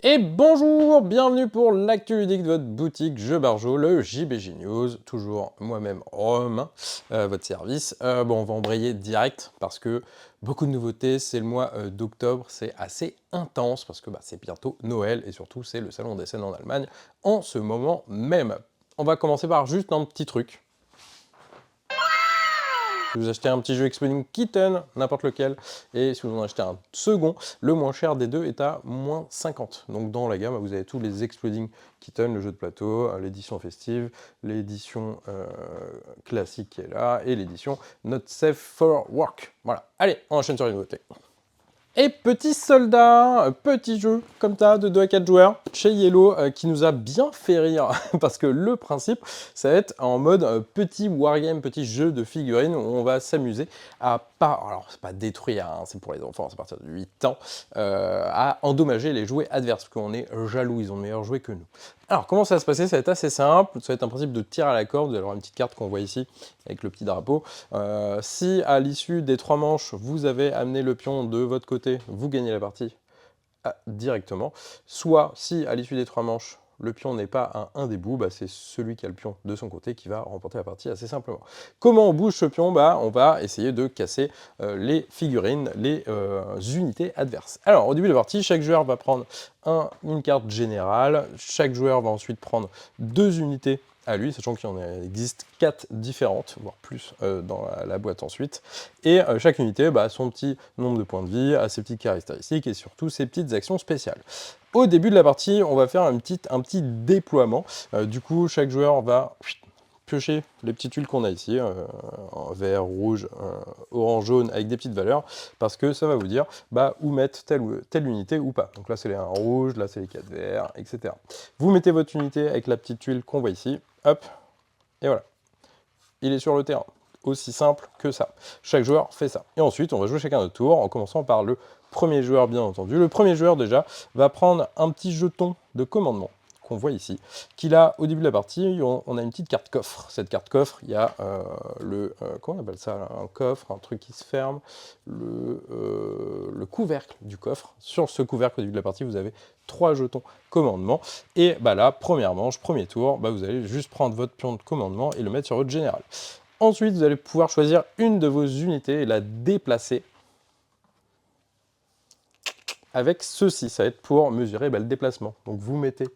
Et bonjour, bienvenue pour l'actu ludique de votre boutique Jeux Barjo, le JBJ News, toujours moi-même Romain, votre service. Bon, on va embrayer direct parce que beaucoup de nouveautés, c'est le mois d'octobre, c'est assez intense parce que c'est bientôt Noël et surtout c'est le salon des scènes en Allemagne en ce moment même. On va commencer par juste un petit truc. Si vous achetez un petit jeu Exploding Kitten, n'importe lequel, et si vous en achetez un second, le moins cher des deux est à moins 50. Donc dans la gamme, vous avez tous les Exploding Kitten, le jeu de plateau, l'édition festive, l'édition classique qui est là, et l'édition Not Safe for Work. Voilà, allez, on enchaîne sur les nouveautés. Et petit soldat, petit jeu comme ça de 2 à 4 joueurs chez Yellow qui nous a bien fait rire parce que le principe ça va être en mode petit wargame, petit jeu de figurines où on va s'amuser à pas, alors c'est pas détruire, hein, c'est pour les enfants, c'est à partir de 8 ans, à endommager les jouets adverses parce qu'on est jaloux, ils ont de meilleurs jouets que nous. Alors comment ça va se passer? Ça va être assez simple, ça va être un principe de tir à la corde, vous allez avoir une petite carte qu'on voit ici avec le petit drapeau. Si à l'issue des 3 manches, vous avez amené le pion de votre côté, vous gagnez la partie directement. Soit si à l'issue des 3 manches, le pion n'est pas à un des bouts, c'est celui qui a le pion de son côté qui va remporter la partie assez simplement. Comment on bouge ce pion? On va essayer de casser les figurines, les unités adverses. Alors au début de la partie, chaque joueur va prendre une carte générale, chaque joueur va ensuite prendre 2 unités à lui, sachant qu'il en existe 4 différentes, voire plus dans la boîte ensuite. Et chaque unité a son petit nombre de points de vie, a ses petites caractéristiques et surtout ses petites actions spéciales. Au début de la partie, on va faire un petit déploiement. Du coup, chaque joueur va piocher les petites tuiles qu'on a ici, en vert, rouge, orange, jaune, avec des petites valeurs, parce que ça va vous dire où mettre telle unité ou pas. Donc là, c'est les 1 rouges, là, c'est les 4 verts, etc. Vous mettez votre unité avec la petite tuile qu'on voit ici, hop, et voilà. Il est sur le terrain. Aussi simple que ça. Chaque joueur fait ça. Et ensuite, on va jouer chacun notre tour, en commençant par le premier joueur, bien entendu. Le premier joueur, déjà, va prendre un petit jeton de commandement qu'on voit ici, qu'il a au début de la partie, on a une petite carte coffre. Cette carte coffre, il y a comment on appelle ça là, un coffre, un truc qui se ferme, le couvercle du coffre. Sur ce couvercle au début de la partie, vous avez 3 jetons commandement. Et là, première manche, premier tour, vous allez juste prendre votre pion de commandement et le mettre sur votre général. Ensuite, vous allez pouvoir choisir une de vos unités et la déplacer avec ceci. Ça va être pour mesurer le déplacement. Donc vous mettez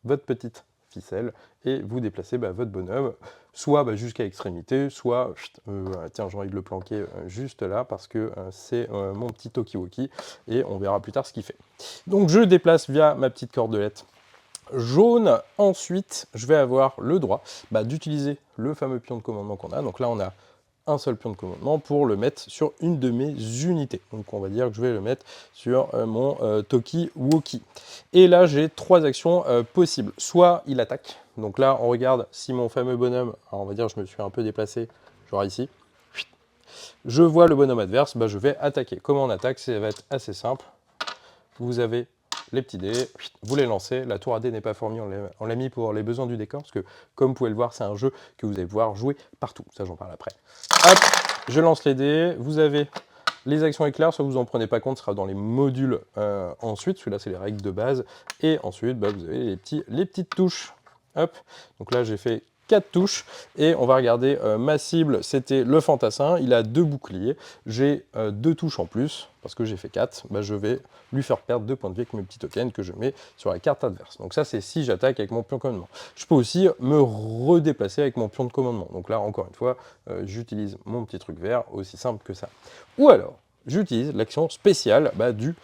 votre petite ficelle et vous déplacez votre bonhomme, soit jusqu'à l'extrémité, soit, tiens, j'ai envie de le planquer juste là, parce que c'est mon petit Tokiwoki, et on verra plus tard ce qu'il fait. Donc je déplace via ma petite cordelette jaune. Ensuite, je vais avoir le droit d'utiliser le fameux pion de commandement qu'on a. Donc là, on a un seul pion de commandement pour le mettre sur une de mes unités. Donc on va dire que je vais le mettre sur mon Tokiwoki. Et là, j'ai 3 actions possibles. Soit il attaque. Donc là, on regarde si mon fameux bonhomme, alors on va dire que je me suis un peu déplacé, genre ici. Je vois le bonhomme adverse, je vais attaquer. Comment on attaque? Ça va être assez simple. Vous avez les petits dés, vous les lancez. La tour à dés n'est pas fournie, on l'a mis pour les besoins du décor, parce que comme vous pouvez le voir, c'est un jeu que vous allez pouvoir jouer partout. Ça, j'en parle après. Hop, je lance les dés, vous avez les actions éclairs, soit vous en prenez pas compte, ce sera dans les modules ensuite, celui-là c'est les règles de base, et ensuite vous avez les petites touches. Hop, donc là j'ai fait 4 touches, et on va regarder ma cible, c'était le fantassin, il a 2 boucliers, j'ai 2 touches en plus, parce que j'ai fait 4, je vais lui faire perdre 2 points de vie avec mes petits tokens que je mets sur la carte adverse. Donc ça c'est si j'attaque avec mon pion de commandement. Je peux aussi me redéplacer avec mon pion de commandement, donc là encore une fois, j'utilise mon petit truc vert, aussi simple que ça. Ou alors, j'utilise l'action spéciale du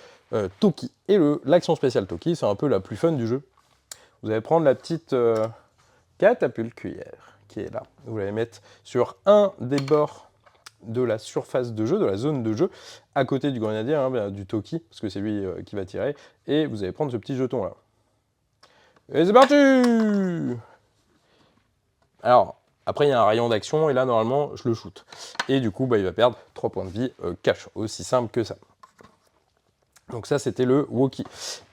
Toki. Et l'action spéciale Toki, c'est un peu la plus fun du jeu. Vous allez prendre la petite catapulte cuillère qui est là. Vous allez mettre sur un des bords de la surface de jeu, de la zone de jeu, à côté du grenadier, du Toki, parce que c'est lui qui va tirer, et vous allez prendre ce petit jeton là. Et c'est parti! Alors, après il y a un rayon d'action, et là normalement je le shoot. Et du coup, il va perdre 3 points de vie cash, aussi simple que ça. Donc ça, c'était le Woki.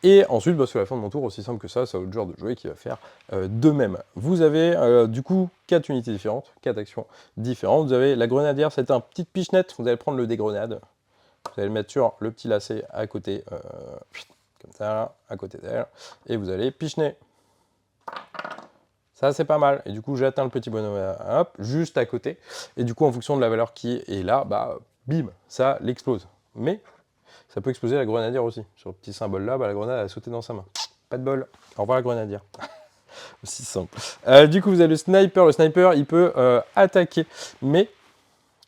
Et ensuite, sur la fin de mon tour, aussi simple que ça, c'est l'autre joueur de jouer qui va faire de même. Vous avez du coup 4 unités différentes, 4 actions différentes. Vous avez la grenadière, c'est un petit pichenette, vous allez prendre le dégrenade. Vous allez le mettre sur le petit lacet à côté comme ça, à côté d'elle, et vous allez pichener. Ça, c'est pas mal. Et du coup, j'atteins le petit bonhomme, hop, juste à côté. Et du coup, en fonction de la valeur qui est là, bah, bim, ça l'explose. Mais ça peut exploser la grenadière aussi. Sur le petit symbole là, bah, la grenade a sauté dans sa main. Pas de bol. Au revoir la grenadière. Aussi simple. Du coup, vous avez le sniper. Le sniper, il peut attaquer. Mais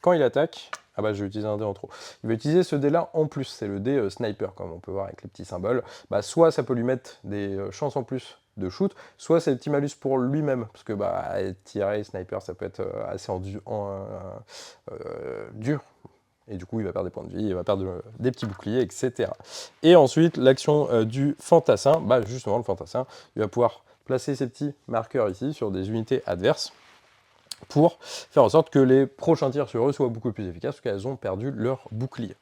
quand il attaque, ah bah je vais utiliser un dé en trop. Il va utiliser ce dé là en plus, c'est le dé sniper, comme on peut voir avec les petits symboles. Bah, soit ça peut lui mettre des chances en plus de shoot, soit c'est le petit malus pour lui-même, parce que bah, tirer sniper, ça peut être assez dur. Et du coup, il va perdre des points de vie, il va perdre des petits boucliers, etc. Et ensuite, l'action du fantassin, bah justement, le fantassin, il va pouvoir placer ses petits marqueurs ici sur des unités adverses, pour faire en sorte que les prochains tirs sur eux soient beaucoup plus efficaces, parce qu'elles ont perdu leur bouclier.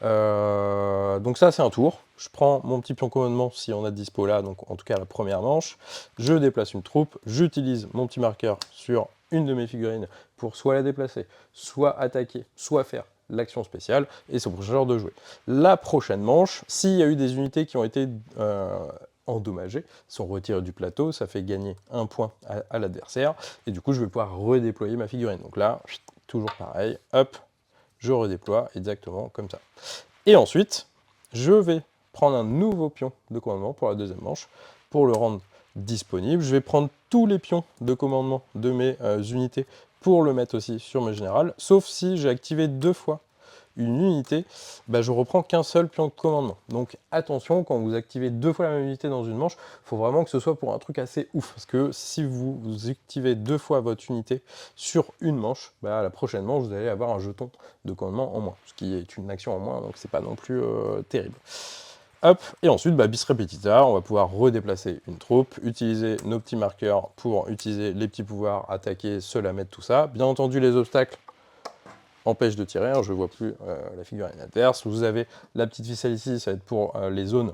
Donc ça, c'est un tour. Je prends mon petit pion commandement, si on a de dispo là, donc en tout cas la première manche. Je déplace une troupe, j'utilise mon petit marqueur sur une de mes figurines pour soit la déplacer, soit attaquer, soit faire l'action spéciale, et c'est pour ce genre de jouer. La prochaine manche, s'il y a eu des unités qui ont été endommagés, sont retirés du plateau, ça fait gagner un point à l'adversaire, et du coup je vais pouvoir redéployer ma figurine. Donc là, toujours pareil, hop, je redéploie exactement comme ça. Et ensuite, je vais prendre un nouveau pion de commandement pour la deuxième manche, pour le rendre disponible. Je vais prendre tous les pions de commandement de mes unités pour le mettre aussi sur mes générales, sauf si j'ai activé 2 fois une unité, bah, je reprends qu'un seul pion de commandement. Donc attention, quand vous activez 2 fois la même unité dans une manche, il faut vraiment que ce soit pour un truc assez ouf, parce que si vous activez 2 fois votre unité sur une manche, bah, la prochaine manche, vous allez avoir un jeton de commandement en moins, ce qui est une action en moins, donc c'est pas non plus terrible. Hop, et ensuite, bah, bis repetita, on va pouvoir redéplacer une troupe, utiliser nos petits marqueurs pour utiliser les petits pouvoirs, attaquer, se la mettre, tout ça. Bien entendu, les obstacles empêche de tirer, je ne vois plus la figurine adverse. Vous avez la petite ficelle ici, ça va être pour les zones,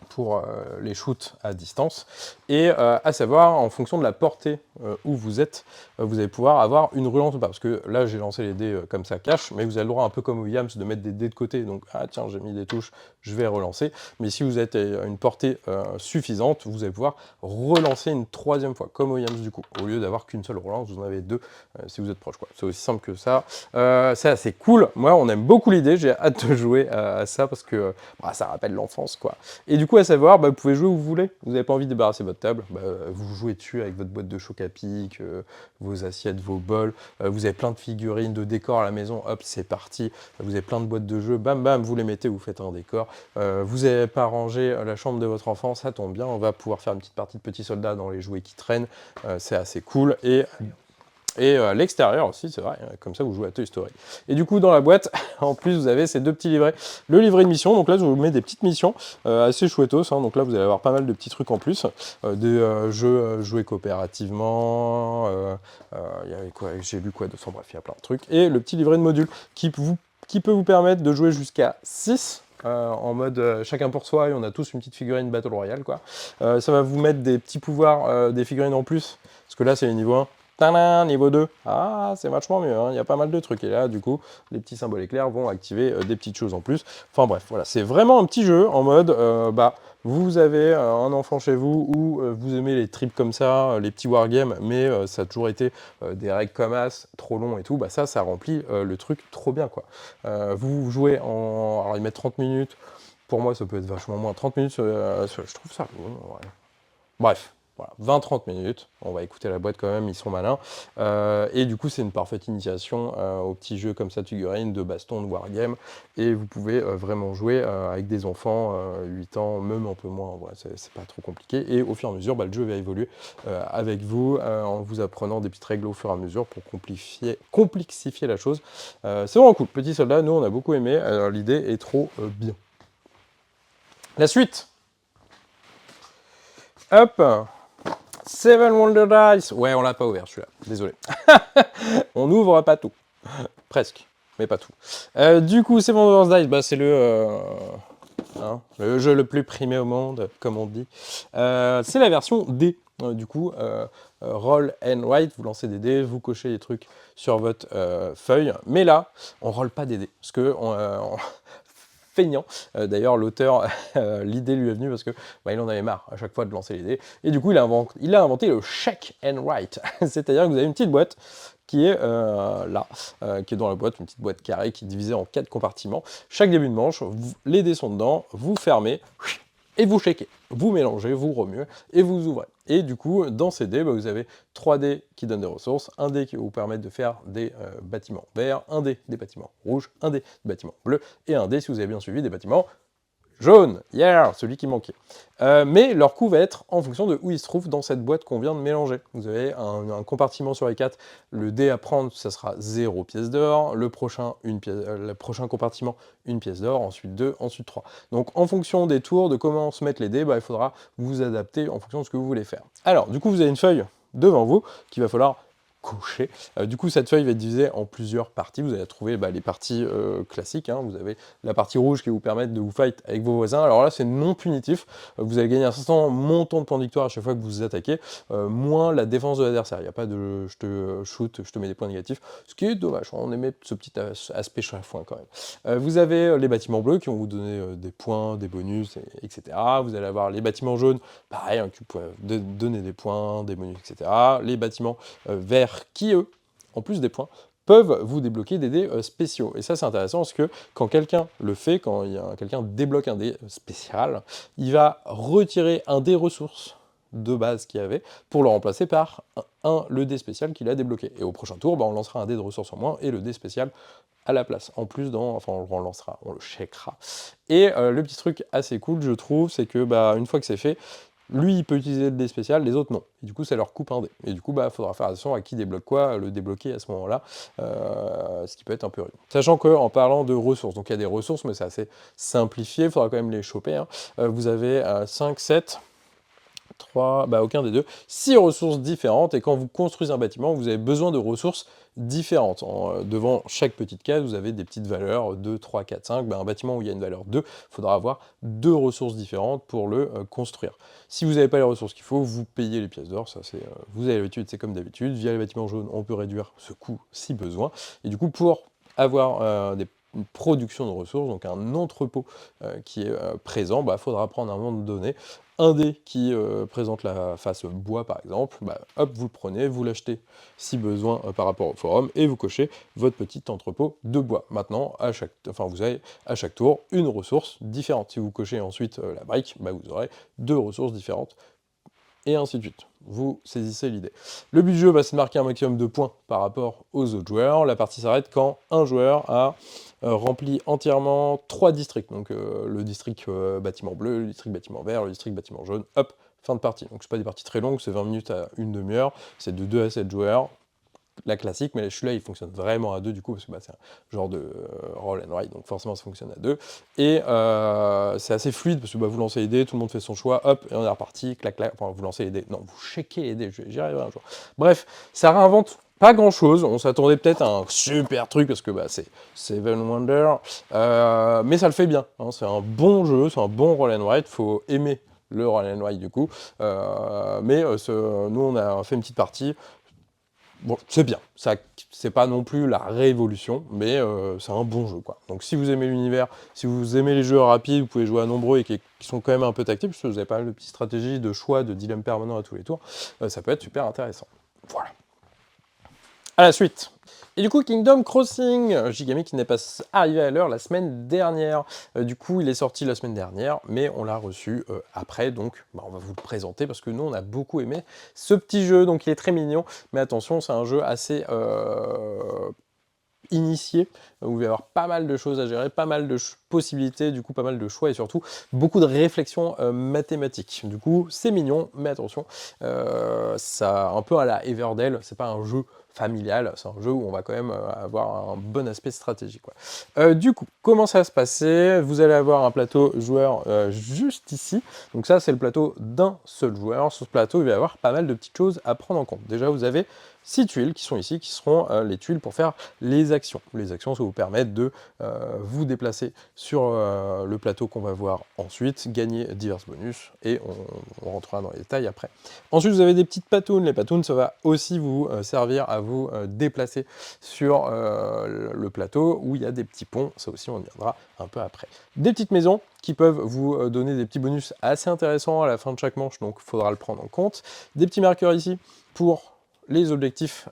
pour les shoots à distance. Et à savoir, en fonction de la portée où vous êtes, vous allez pouvoir avoir une relance ou pas. Parce que là, j'ai lancé les dés comme ça, cash, mais vous avez le droit, un peu comme Williams, de mettre des dés de côté. Donc, ah tiens, j'ai mis des touches, je vais relancer. Mais si vous êtes à une portée suffisante, vous allez pouvoir relancer une 3e fois, comme Williams du coup. Au lieu d'avoir qu'une seule relance, vous en avez 2 si vous êtes proche. C'est aussi simple que ça. C'est assez cool. Moi, on aime beaucoup l'idée. J'ai hâte de jouer à ça parce que bah, ça rappelle l'enfance, quoi. Et du coup, à savoir, bah, vous pouvez jouer où vous voulez. Vous n'avez pas envie de débarrasser votre table, bah, vous jouez dessus avec votre boîte de choc à pic, vos assiettes, vos bols. Vous avez plein de figurines, de décors à la maison. Hop, c'est parti. Vous avez plein de boîtes de jeux. Bam, bam, vous les mettez, vous faites un décor. Vous n'avez pas rangé la chambre de votre enfant, ça tombe bien. On va pouvoir faire une petite partie de petits soldats dans les jouets qui traînent. C'est assez cool. Et à l'extérieur aussi, c'est vrai, comme ça vous jouez à Toy Story. Et du coup, dans la boîte, en plus, vous avez ces 2 petits livrets. Le livret de mission, donc là, je vous mets des petites missions assez chouettos. Hein, donc là, vous allez avoir pas mal de petits trucs en plus. Des jeux joués coopérativement. Il y avait quoi, j'ai lu quoi d'autre, bref, il y a plein de trucs. Et le petit livret de module qui peut vous permettre de jouer jusqu'à 6. En mode chacun pour soi, et on a tous une petite figurine Battle Royale, quoi. Ça va vous mettre des petits pouvoirs, des figurines en plus. Parce que là, c'est les niveaux 1. Tadam, niveau 2, ah c'est vachement mieux, hein. Il y a pas mal de trucs, et là du coup les petits symboles éclairs vont activer des petites choses en plus. Enfin bref, voilà, c'est vraiment un petit jeu en mode, bah vous avez un enfant chez vous ou vous aimez les trips comme ça, les petits wargames, mais ça a toujours été des règles comme as, trop long et tout, bah ça remplit le truc trop bien, quoi. Vous jouez en, alors ils mettent 30 minutes, pour moi ça peut être vachement moins, 30 minutes, je trouve ça long, ouais. Bref. Voilà, 20-30 minutes, on va écouter la boîte quand même, ils sont malins. Et du coup, c'est une parfaite initiation aux petits jeux comme ça de figurines, de baston, de wargame. Et vous pouvez vraiment jouer avec des enfants, 8 ans, même un peu moins, voilà, c'est pas trop compliqué. Et au fur et à mesure, bah, le jeu va évoluer avec vous, en vous apprenant des petites règles au fur et à mesure pour complexifier la chose. C'est vraiment cool. Petit soldat, nous on a beaucoup aimé, l'idée est trop bien. La suite. Hop. Seven Wonder Dice. Ouais, on l'a pas ouvert celui-là, désolé. On n'ouvre pas tout. Presque, mais pas tout. Du coup, Seven Wonder Dice, bah, c'est le jeu le plus primé au monde, comme on dit. C'est la version D. Du coup, roll and write, vous lancez des dés, vous cochez des trucs sur votre feuille. Mais là, on roll pas des dés. Parce que feignant. D'ailleurs, l'auteur, l'idée lui est venue parce que il en avait marre à chaque fois de lancer les dés. Et du coup, il a inventé le check and write. C'est-à-dire que vous avez une petite boîte qui est là, qui est dans la boîte, une petite boîte carrée qui est divisée en 4 compartiments. Chaque début de manche, les dés sont dedans, vous fermez et vous checkez. Vous mélangez, vous remuez et vous ouvrez. Et du coup, dans ces dés, vous avez 3 dés qui donnent des ressources, un dé qui va vous permettre de faire des bâtiments verts, un dé des bâtiments rouges, un dé des bâtiments bleus, et un dé, si vous avez bien suivi, des bâtiments jaune, yeah, celui qui manquait. Mais leur coût va être en fonction de où il se trouve dans cette boîte qu'on vient de mélanger. Vous avez un compartiment sur les 4, le dé à prendre, ça sera 0 pièce d'or, le prochain compartiment, 1 pièce d'or, ensuite 2, ensuite 3. Donc en fonction des tours, de comment se mettent les dés, il faudra vous adapter en fonction de ce que vous voulez faire. Alors, du coup, vous avez une feuille devant vous qu'il va falloir cocher. Du coup, cette feuille va être divisée en plusieurs parties. Vous allez trouver les parties classiques. Vous avez la partie rouge qui va vous permettre de vous fight avec vos voisins. Alors là, c'est non punitif. Vous allez gagner un certain montant de points de victoire à chaque fois que vous vous attaquez, moins la défense de l'adversaire. Il n'y a pas de je te shoot, je te mets des points négatifs, ce qui est dommage. On aimait ce petit aspect chafouin quand même. Vous avez les bâtiments bleus qui vont vous donner des points, des bonus, etc. Vous allez avoir les bâtiments jaunes, pareil, qui vous pouvez donner des points, des bonus, etc. Les bâtiments verts qui, eux, en plus des points, peuvent vous débloquer des dés spéciaux. Et ça, c'est intéressant parce que quand quelqu'un le fait, quand quelqu'un débloque un dé spécial, il va retirer un dé ressources de base qu'il y avait pour le remplacer par le dé spécial qu'il a débloqué. Et au prochain tour, on lancera un dé de ressources en moins et le dé spécial à la place. En plus, on le relancera, on le checkera. Et le petit truc assez cool, je trouve, c'est que une fois que c'est fait, lui, il peut utiliser le dé spécial, les autres non. Et du coup, ça leur coupe un dé. Et du coup, il faudra faire attention à qui débloque quoi, le débloquer à ce moment-là, ce qui peut être un peu rude. Sachant qu'en parlant de ressources, donc il y a des ressources, mais c'est assez simplifié, il faudra quand même les choper. Vous avez 5, 7... 3, aucun des deux, 6 ressources différentes, et quand vous construisez un bâtiment, vous avez besoin de ressources différentes. Devant chaque petite case, vous avez des petites valeurs, 2, 3, 4, 5, un bâtiment où il y a une valeur 2, il faudra avoir 2 ressources différentes pour le construire. Si vous n'avez pas les ressources qu'il faut, vous payez les pièces d'or, ça c'est, vous avez l'habitude, c'est comme d'habitude, via les bâtiments jaunes, on peut réduire ce coût si besoin, et du coup, pour avoir une production de ressources, donc un entrepôt qui est présent, il faudra prendre à un moment donné un dé qui présente la face bois par exemple, hop, vous le prenez, vous l'achetez si besoin par rapport au forum, et vous cochez votre petit entrepôt de bois. Maintenant, vous avez à chaque tour une ressource différente. Si vous cochez ensuite la brique, vous aurez 2 ressources différentes, et ainsi de suite. Vous saisissez l'idée. Le but du jeu, c'est de marquer un maximum de points par rapport aux autres joueurs. La partie s'arrête quand un joueur a rempli entièrement 3 districts. Donc le district bâtiment bleu, le district bâtiment vert, le district bâtiment jaune. Hop, fin de partie. Donc c'est pas des parties très longues, c'est 20 minutes à une demi-heure. C'est de 2 à 7 joueurs. La classique, mais celui-là, il fonctionne vraiment à 2 du coup, parce que c'est un genre de roll and write, donc forcément ça fonctionne à 2. Et c'est assez fluide, parce que vous lancez les dés, tout le monde fait son choix, hop, et on est reparti, clac, clac, vous lancez les dés. Non, vous checkez les dés, j'y arriverai un jour. Bref, ça réinvente pas grand-chose, on s'attendait peut-être à un super truc, parce que c'est Seven Wonders, mais ça le fait bien, c'est un bon jeu, c'est un bon roll and write, faut aimer le roll and write du coup, mais nous on a fait une petite partie. Bon, c'est bien, c'est pas non plus la révolution, mais c'est un bon jeu, quoi. Donc si vous aimez l'univers, si vous aimez les jeux rapides, vous pouvez jouer à nombreux et qui sont quand même un peu tactiques, parce que vous avez pas mal de petites stratégies, de choix, de dilemmes permanents à tous les tours, ça peut être super intéressant. Voilà. À la suite. Et du coup, Kingdom Crossing, Gigamic qui n'est pas arrivé à l'heure la semaine dernière. Du coup, il est sorti la semaine dernière, mais on l'a reçu après, donc on va vous le présenter parce que nous, on a beaucoup aimé ce petit jeu, donc il est très mignon, mais attention, c'est un jeu assez initié, où il va y avoir pas mal de choses à gérer, pas mal de possibilités, du coup pas mal de choix et surtout beaucoup de réflexions mathématiques. Du coup, c'est mignon, mais attention, ça un peu à la Everdell, c'est pas un jeu familial, c'est un jeu où on va quand même avoir un bon aspect stratégique, quoi. Du coup, comment ça va se passer? Vous allez avoir un plateau joueur juste ici, donc ça c'est le plateau d'un seul joueur. Sur ce plateau, il va y avoir pas mal de petites choses à prendre en compte. Déjà, vous avez 6 tuiles qui sont ici, qui seront les tuiles pour faire les actions. Les actions, ça va vous vous permettre de vous déplacer sur le plateau qu'on va voir ensuite, gagner divers bonus, et on rentrera dans les détails après. Ensuite, vous avez des petites patounes. Les patounes, ça va aussi vous servir à vous déplacer sur le plateau où il y a des petits ponts. Ça aussi, on y viendra un peu après. Des petites maisons qui peuvent vous donner des petits bonus assez intéressants à la fin de chaque manche, donc il faudra le prendre en compte. Des petits marqueurs ici pour les objectifs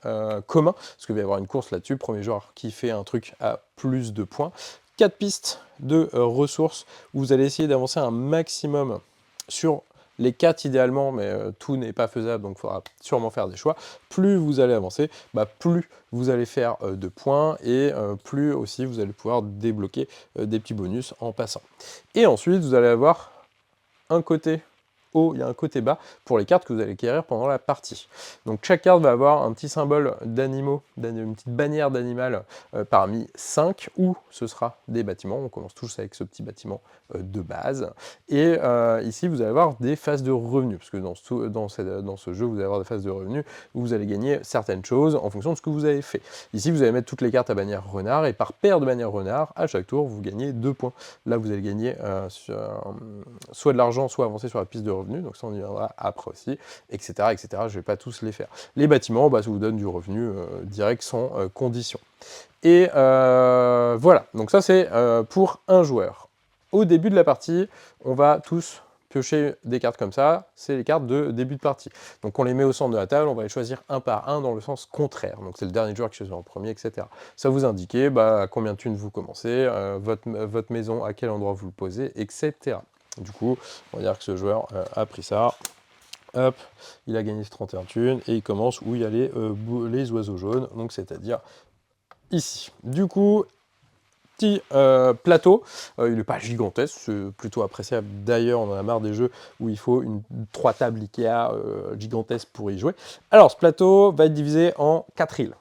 communs, parce qu'il va y avoir une course là-dessus, premier joueur qui fait un truc à plus de points. 4 pistes de ressources où vous allez essayer d'avancer un maximum sur les 4 idéalement, mais tout n'est pas faisable, donc il faudra sûrement faire des choix. Plus vous allez avancer, plus vous allez faire de points, et plus aussi vous allez pouvoir débloquer des petits bonus en passant. Et ensuite, vous allez avoir un côté haut, il y a un côté bas pour les cartes que vous allez acquérir pendant la partie. Donc chaque carte va avoir un petit symbole d'animaux, une petite bannière d'animal parmi 5, ou ce sera des bâtiments. On commence tous avec ce petit bâtiment de base. Et ici, vous allez avoir des phases de revenus, parce que dans ce jeu, vous allez avoir des phases de revenus où vous allez gagner certaines choses en fonction de ce que vous avez fait. Ici, vous allez mettre toutes les cartes à bannière renard, et par paire de bannières renard, à chaque tour, vous gagnez 2 points. Là, vous allez gagner soit de l'argent, soit avancer sur la piste de revenus, donc ça on y viendra après aussi, etc. etc. Je ne vais pas tous les faire. Les bâtiments, ça vous donne du revenu direct sans condition. Et voilà, donc ça c'est pour un joueur. Au début de la partie, on va tous piocher des cartes comme ça, c'est les cartes de début de partie. Donc on les met au centre de la table, on va les choisir un par un dans le sens contraire. Donc c'est le dernier joueur qui choisit en premier, etc. Ça vous indique à combien de thunes vous commencez, votre maison, à quel endroit vous le posez, etc. Du coup, on va dire que ce joueur a pris ça, hop, il a gagné 31 thunes, et il commence où il y a les oiseaux jaunes, donc c'est-à-dire ici. Du coup, petit plateau, il n'est pas gigantesque, c'est plutôt appréciable. D'ailleurs, on en a marre des jeux où il faut 3 tables Ikea gigantesques pour y jouer. Alors, ce plateau va être divisé en 4 îles.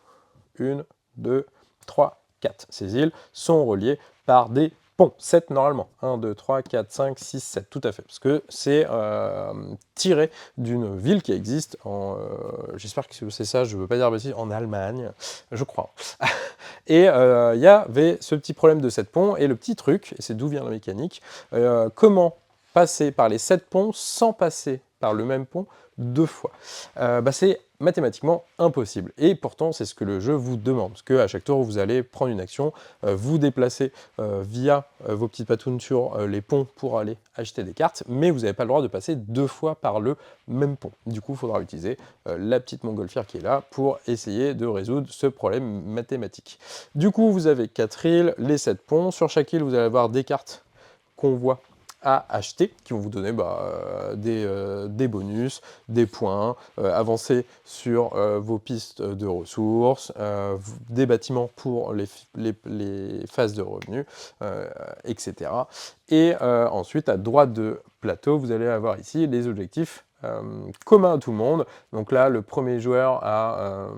1, 2, 3, 4. Ces îles sont reliées par des ponts, 7 normalement. 1, 2, 3, 4, 5, 6, 7, tout à fait. Parce que c'est tiré d'une ville qui existe j'espère que c'est ça, je ne veux pas dire bêtise, en Allemagne, je crois. Et il y avait ce petit problème de 7 ponts, et le petit truc, et c'est d'où vient la mécanique, comment passer par les 7 ponts sans passer par le même pont 2 fois. C'est mathématiquement impossible, et pourtant c'est ce que le jeu vous demande, parce qu'à chaque tour vous allez prendre une action, vous déplacer via vos petites patounes sur les ponts pour aller acheter des cartes, mais vous n'avez pas le droit de passer 2 fois par le même pont. Du coup, il faudra utiliser la petite montgolfière qui est là pour essayer de résoudre ce problème mathématique. Du coup, vous avez 4 îles, les 7 ponts. Sur chaque île, vous allez avoir des cartes qu'on voit à acheter, qui vont vous donner des bonus, des points, avancer sur vos pistes de ressources, des bâtiments pour les phases de revenus, etc. Et ensuite, à droite de plateau, vous allez avoir ici les objectifs communs à tout le monde. Donc là, le premier joueur à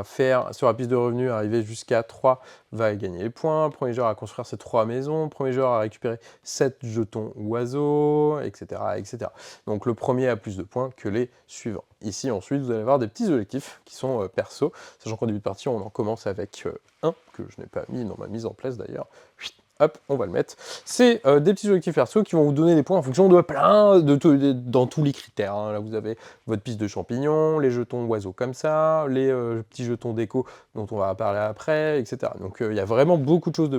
faire sur la piste de revenus, arriver jusqu'à 3 va gagner les points, premier joueur à construire ses 3 maisons, premier joueur à récupérer 7 jetons oiseaux, etc., etc. Donc le premier a plus de points que les suivants. Ici ensuite vous allez avoir des petits objectifs qui sont perso, sachant qu'au début de partie on en commence avec un, que je n'ai pas mis dans ma mise en place d'ailleurs. Hop, on va le mettre. C'est des petits objectifs perso qui vont vous donner des points en fonction de dans tous les critères. Hein. Là, vous avez votre piste de champignons, les jetons oiseaux comme ça, les petits jetons déco dont on va parler après, etc. Donc, il y a vraiment beaucoup de choses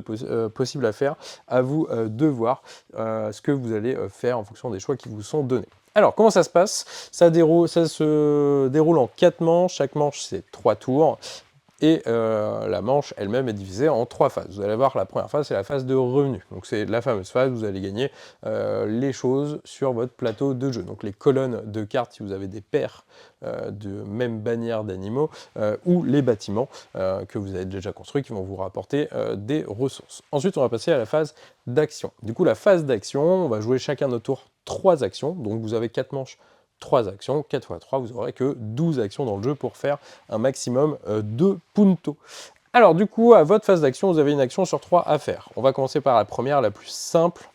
possibles à faire. À vous de voir ce que vous allez faire en fonction des choix qui vous sont donnés. Alors, comment ça se passe ? Ça se déroule en 4 manches. Chaque manche, c'est 3 tours. Et la manche elle-même est divisée en 3 phases. Vous allez voir, la première phase, c'est la phase de revenus. Donc c'est la fameuse phase où vous allez gagner les choses sur votre plateau de jeu. Donc les colonnes de cartes, si vous avez des paires de même bannière d'animaux, ou les bâtiments que vous avez déjà construits qui vont vous rapporter des ressources. Ensuite, on va passer à la phase d'action. Du coup, la phase d'action, on va jouer chacun notre tour 3 actions. Donc vous avez 4 manches, 3 actions, 4 x 3, vous n'aurez que 12 actions dans le jeu pour faire un maximum de puntos. Alors du coup, à votre phase d'action, vous avez une action sur 3 à faire. On va commencer par la première, la plus simple.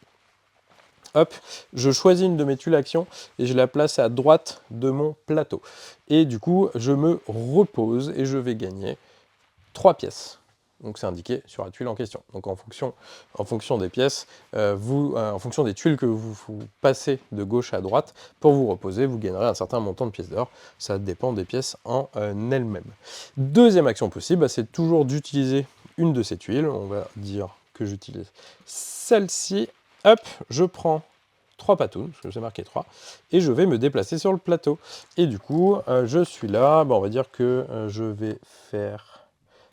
Hop, je choisis une de mes tuiles actions et je la place à droite de mon plateau. Et du coup, je me repose et je vais gagner 3 pièces. donc c'est indiqué sur la tuile en question. Donc en fonction des pièces, en fonction des tuiles que vous passez de gauche à droite, pour vous reposer, vous gagnerez un certain montant de pièces d'or. Ça dépend des pièces en elles-mêmes. Deuxième action possible, bah, c'est toujours d'utiliser une de ces tuiles. On va dire que j'utilise celle-ci. Hop, je prends 3 patounes, parce que j'ai marqué 3, et je vais me déplacer sur le plateau. Et du coup, je suis là, bah, on va dire que je vais faire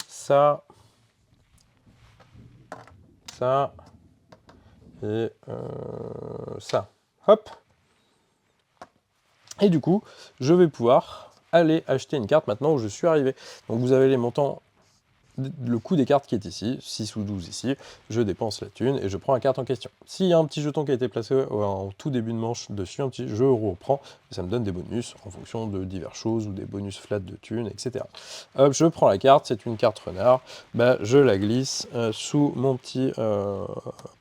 ça, ça, et ça. Hop. Et du coup, je vais pouvoir aller acheter une carte maintenant où je suis arrivé. Donc vous avez les montants, le coût des cartes qui est ici, 6 ou 12 ici, je dépense la thune et je prends la carte en question. S'il y a un petit jeton qui a été placé en tout début de manche dessus, je reprends, et ça me donne des bonus en fonction de diverses choses, ou des bonus flat de thunes, etc. Hop, je prends la carte, c'est une carte renard, bah, je la glisse sous mon petit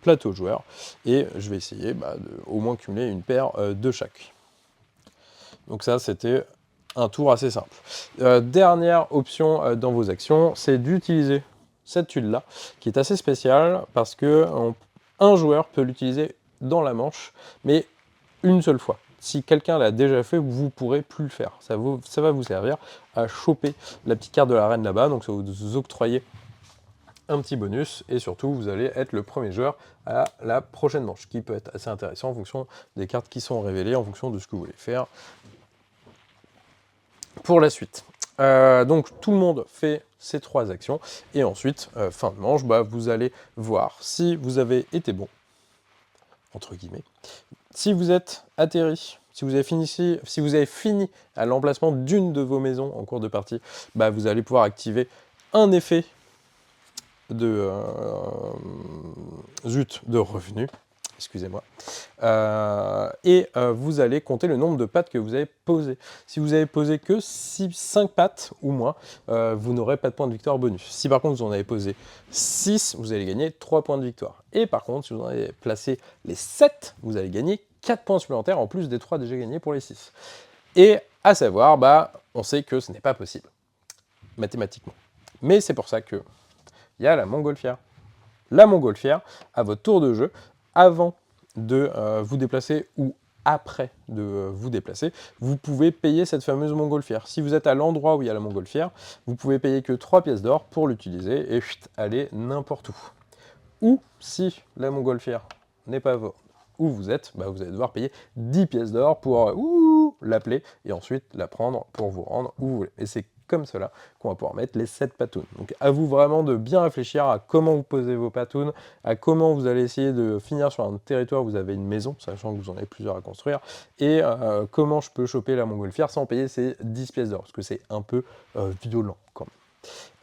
plateau joueur, et je vais essayer bah, de au moins cumuler une paire de chaque. Donc ça, c'était un tour assez simple. Dernière option dans vos actions, c'est d'utiliser cette tuile-là, qui est assez spéciale, parce que un joueur peut l'utiliser dans la manche, mais une seule fois. Si quelqu'un l'a déjà fait, vous ne pourrez plus le faire. Ça va vous servir à choper la petite carte de la reine là-bas, donc ça va vous octroyer un petit bonus, et surtout, vous allez être le premier joueur à la prochaine manche, qui peut être assez intéressant en fonction des cartes qui sont révélées, en fonction de ce que vous voulez faire pour la suite. Donc tout le monde fait ces 3 actions, et ensuite, fin de manche, bah, vous allez voir si vous avez été bon, entre guillemets, si vous êtes atterri, si vous avez fini à l'emplacement d'une de vos maisons en cours de partie, bah, vous allez pouvoir activer un effet de de revenu, excusez-moi, et vous allez compter le nombre de pattes que vous avez posées. Si vous avez posé que 5 pattes ou moins, vous n'aurez pas de points de victoire bonus. Si par contre vous en avez posé 6, vous allez gagner 3 points de victoire. Et par contre, si vous en avez placé les 7, vous allez gagner 4 points supplémentaires en plus des 3 déjà gagnés pour les 6. Et à savoir, bah, on sait que ce n'est pas possible, mathématiquement. Mais c'est pour ça que il y a la montgolfière. La montgolfière, à votre tour de jeu, avant de vous déplacer ou après de vous déplacer, vous pouvez payer cette fameuse montgolfière. Si vous êtes à l'endroit où il y a la montgolfière, vous pouvez payer que 3 pièces d'or pour l'utiliser et aller n'importe où. Ou si la montgolfière n'est pas où vous êtes, bah vous allez devoir payer 10 pièces d'or pour l'appeler et ensuite la prendre pour vous rendre où vous voulez. Et c'est comme cela qu'on va pouvoir mettre les 7 patounes. Donc à vous vraiment de bien réfléchir à comment vous posez vos patounes, à comment vous allez essayer de finir sur un territoire où vous avez une maison, sachant que vous en avez plusieurs à construire, et comment je peux choper la montgolfière sans payer ces 10 pièces d'or, parce que c'est un peu violent quand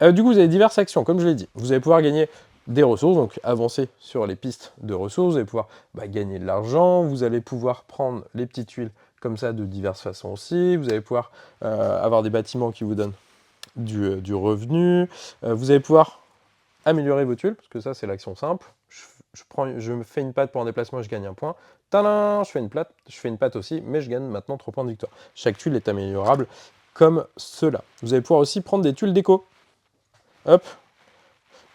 même. Du coup, vous avez diverses actions, comme je l'ai dit. Vous allez pouvoir gagner des ressources, donc avancer sur les pistes de ressources, vous allez pouvoir gagner de l'argent, vous allez pouvoir prendre les petites tuiles comme ça de diverses façons aussi, vous allez pouvoir avoir des bâtiments qui vous donnent du revenu, vous allez pouvoir améliorer vos tuiles, parce que ça c'est l'action simple, je me fais une patte pour un déplacement et je gagne un point, tadam, je fais une patte aussi, mais je gagne maintenant 3 points de victoire. Chaque tuile est améliorable comme cela. Vous allez pouvoir aussi prendre des tuiles déco, hop,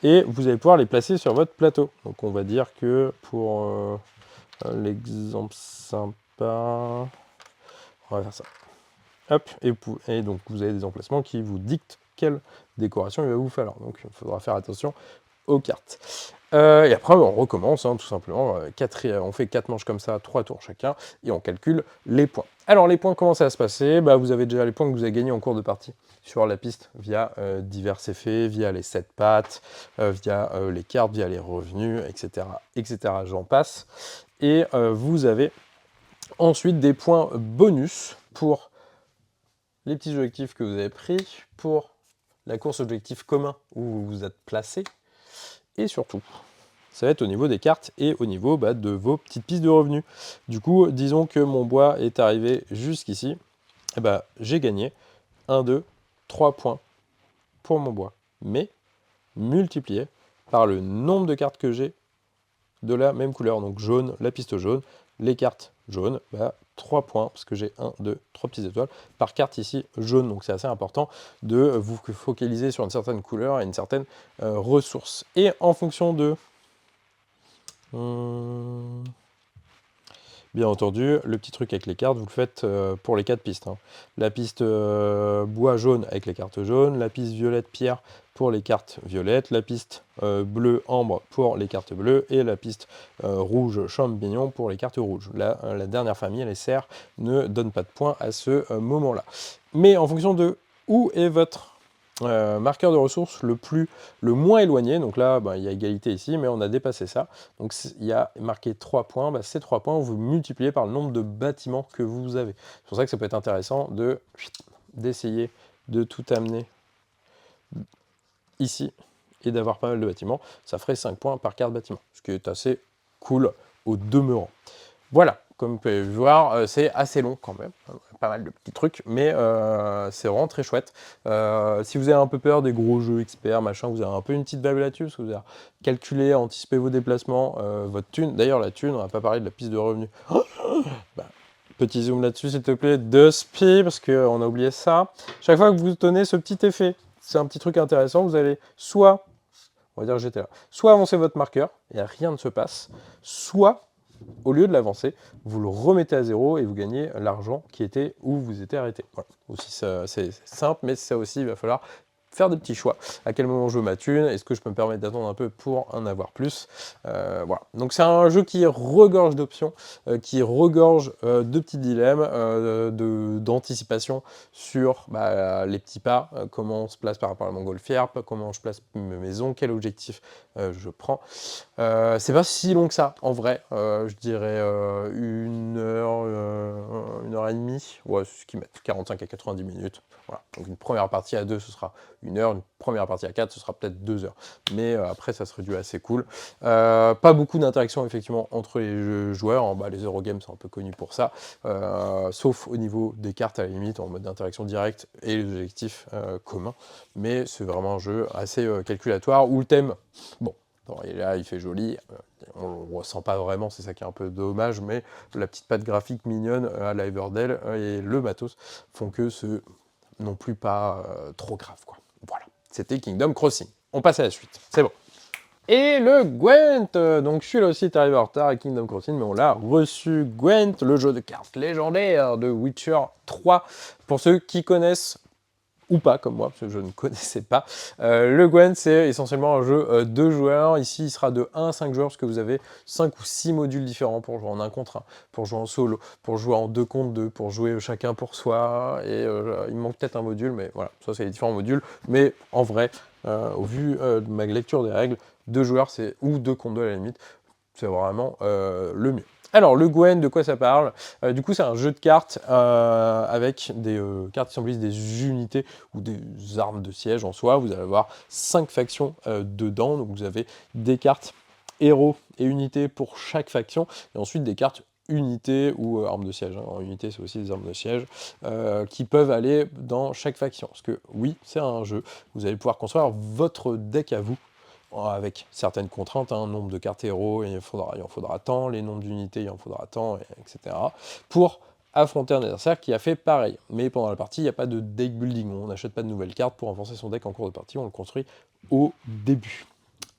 et vous allez pouvoir les placer sur votre plateau. Donc on va dire que pour l'exemple sympa, on va faire ça. Hop, et donc vous avez des emplacements qui vous dictent quelle décoration il va vous falloir. Donc il faudra faire attention aux cartes. Et après on recommence tout simplement, on fait 4 manches comme ça, 3 tours chacun, et on calcule les points. Alors les points, comment ça va se passer? Vous avez déjà les points que vous avez gagnés en cours de partie sur la piste via divers effets, via les 7 pattes, via les cartes, via les revenus, etc. etc. j'en passe. Et vous avez ensuite des points bonus pour les petits objectifs que vous avez pris, pour la course objectif commun où vous vous êtes placé, et surtout, ça va être au niveau des cartes et au niveau de vos petites pistes de revenus. Du coup, disons que mon bois est arrivé jusqu'ici, et j'ai gagné 1, 2, 3 points pour mon bois, mais multiplié par le nombre de cartes que j'ai de la même couleur, donc jaune, la piste jaune, les cartes jaunes, 3 points, parce que j'ai 1, 2, 3 petites étoiles par carte ici jaune. Donc c'est assez important de vous focaliser sur une certaine couleur et une certaine ressource. Et en fonction de... bien entendu, le petit truc avec les cartes, vous le faites pour les 4 pistes. Hein. La piste bois jaune avec les cartes jaunes, la piste violette pierre pour les cartes violettes, la piste bleu ambre pour les cartes bleues, et la piste rouge champignon pour les cartes rouges. Là, la dernière famille, les cerfs, ne donne pas de points à ce moment-là. Mais en fonction de où est votre marqueur de ressources le moins éloigné, donc là bah, il y a égalité ici, mais on a dépassé ça, donc il y a marqué 3 points, bah, ces 3 points vous multipliez par le nombre de bâtiments que vous avez. C'est pour ça que ça peut être intéressant d'essayer de tout amener ici et d'avoir pas mal de bâtiments. Ça ferait 5 points par carte bâtiment, ce qui est assez cool au demeurant. Voilà, comme vous pouvez voir, c'est assez long quand même, pas mal de petits trucs, mais c'est vraiment très chouette. Si vous avez un peu peur des gros jeux experts, machin, vous avez un peu une petite vague là-dessus, parce que vous avez calculé, anticipé vos déplacements, votre thune. D'ailleurs, la thune, on n'a pas parlé de la piste de revenus. Bah, petit zoom là-dessus, s'il te plaît, de spi, parce qu'on a oublié ça. Chaque fois que vous tenez ce petit effet, c'est un petit truc intéressant, vous allez soit, on va dire j'étais là, soit avancer votre marqueur, et rien ne se passe, soit au lieu de l'avancer, vous le remettez à zéro et vous gagnez l'argent qui était où vous étiez arrêté. Voilà. Aussi, c'est simple, mais ça aussi, il va falloir faire des petits choix. À quel moment je veux ma thune? Est-ce que je peux me permettre d'attendre un peu pour en avoir plus? Voilà. Donc c'est un jeu qui regorge d'options, qui regorge de petits dilemmes, d'anticipation sur les petits pas, comment on se place par rapport à la montgolfière, comment je place mes maisons, quel objectif je prends. C'est pas si long que ça, en vrai. Je dirais 1 heure et demie. Ouais, c'est ce qu'ils mettent, 45 à 90 minutes. Voilà. Donc une première partie à 2, ce sera 1 heure. Une première partie à 4, ce sera peut-être 2 heures. Mais après, ça se réduit assez cool. Pas beaucoup d'interaction, effectivement, entre les joueurs. Bah, les Eurogames sont un peu connus pour ça. Sauf au niveau des cartes, à la limite, en mode d'interaction directe et les objectifs communs. Mais c'est vraiment un jeu assez calculatoire, où le thème... Bon, et là, il fait joli, on ne le ressent pas vraiment, c'est ça qui est un peu dommage, mais la petite patte graphique mignonne à la Everdell et le matos font que ce non plus pas trop grave, quoi. Voilà, c'était Kingdom Crossing. On passe à la suite, c'est bon. Et le Gwent, donc je suis là aussi arrivé en retard avec Kingdom Crossing, mais on l'a reçu. Gwent, le jeu de cartes légendaire de Witcher 3. Pour ceux qui connaissent ou pas, comme moi, parce que je ne connaissais pas. Le Gwent, c'est essentiellement un jeu 2 joueurs. Ici, il sera de 1 à 5 joueurs, parce que vous avez 5 ou 6 modules différents pour jouer en 1 contre 1, pour jouer en solo, pour jouer en 2 contre 2, pour jouer chacun pour soi, et il me manque peut-être un module, mais voilà, ça c'est les différents modules. Mais en vrai, au vu de ma lecture des règles, 2 joueurs, c'est ou 2 contre 2 à la limite, c'est vraiment le mieux. Alors, le Gwent, de quoi ça parle? Du coup, c'est un jeu de cartes avec des cartes qui symbolisent des unités ou des armes de siège en soi. Vous allez avoir 5 factions dedans. Donc, vous avez des cartes héros et unités pour chaque faction. Et ensuite, des cartes unités ou armes de siège. Hein. En unité, c'est aussi des armes de siège qui peuvent aller dans chaque faction. Parce que, oui, c'est un jeu. Vous allez pouvoir construire votre deck à vous, avec certaines contraintes, hein, nombre de cartes héros, il en faudra tant, les nombres d'unités, il en faudra tant, etc. Pour affronter un adversaire qui a fait pareil. Mais pendant la partie, il n'y a pas de deck building, on n'achète pas de nouvelles cartes pour renforcer son deck en cours de partie, on le construit au début.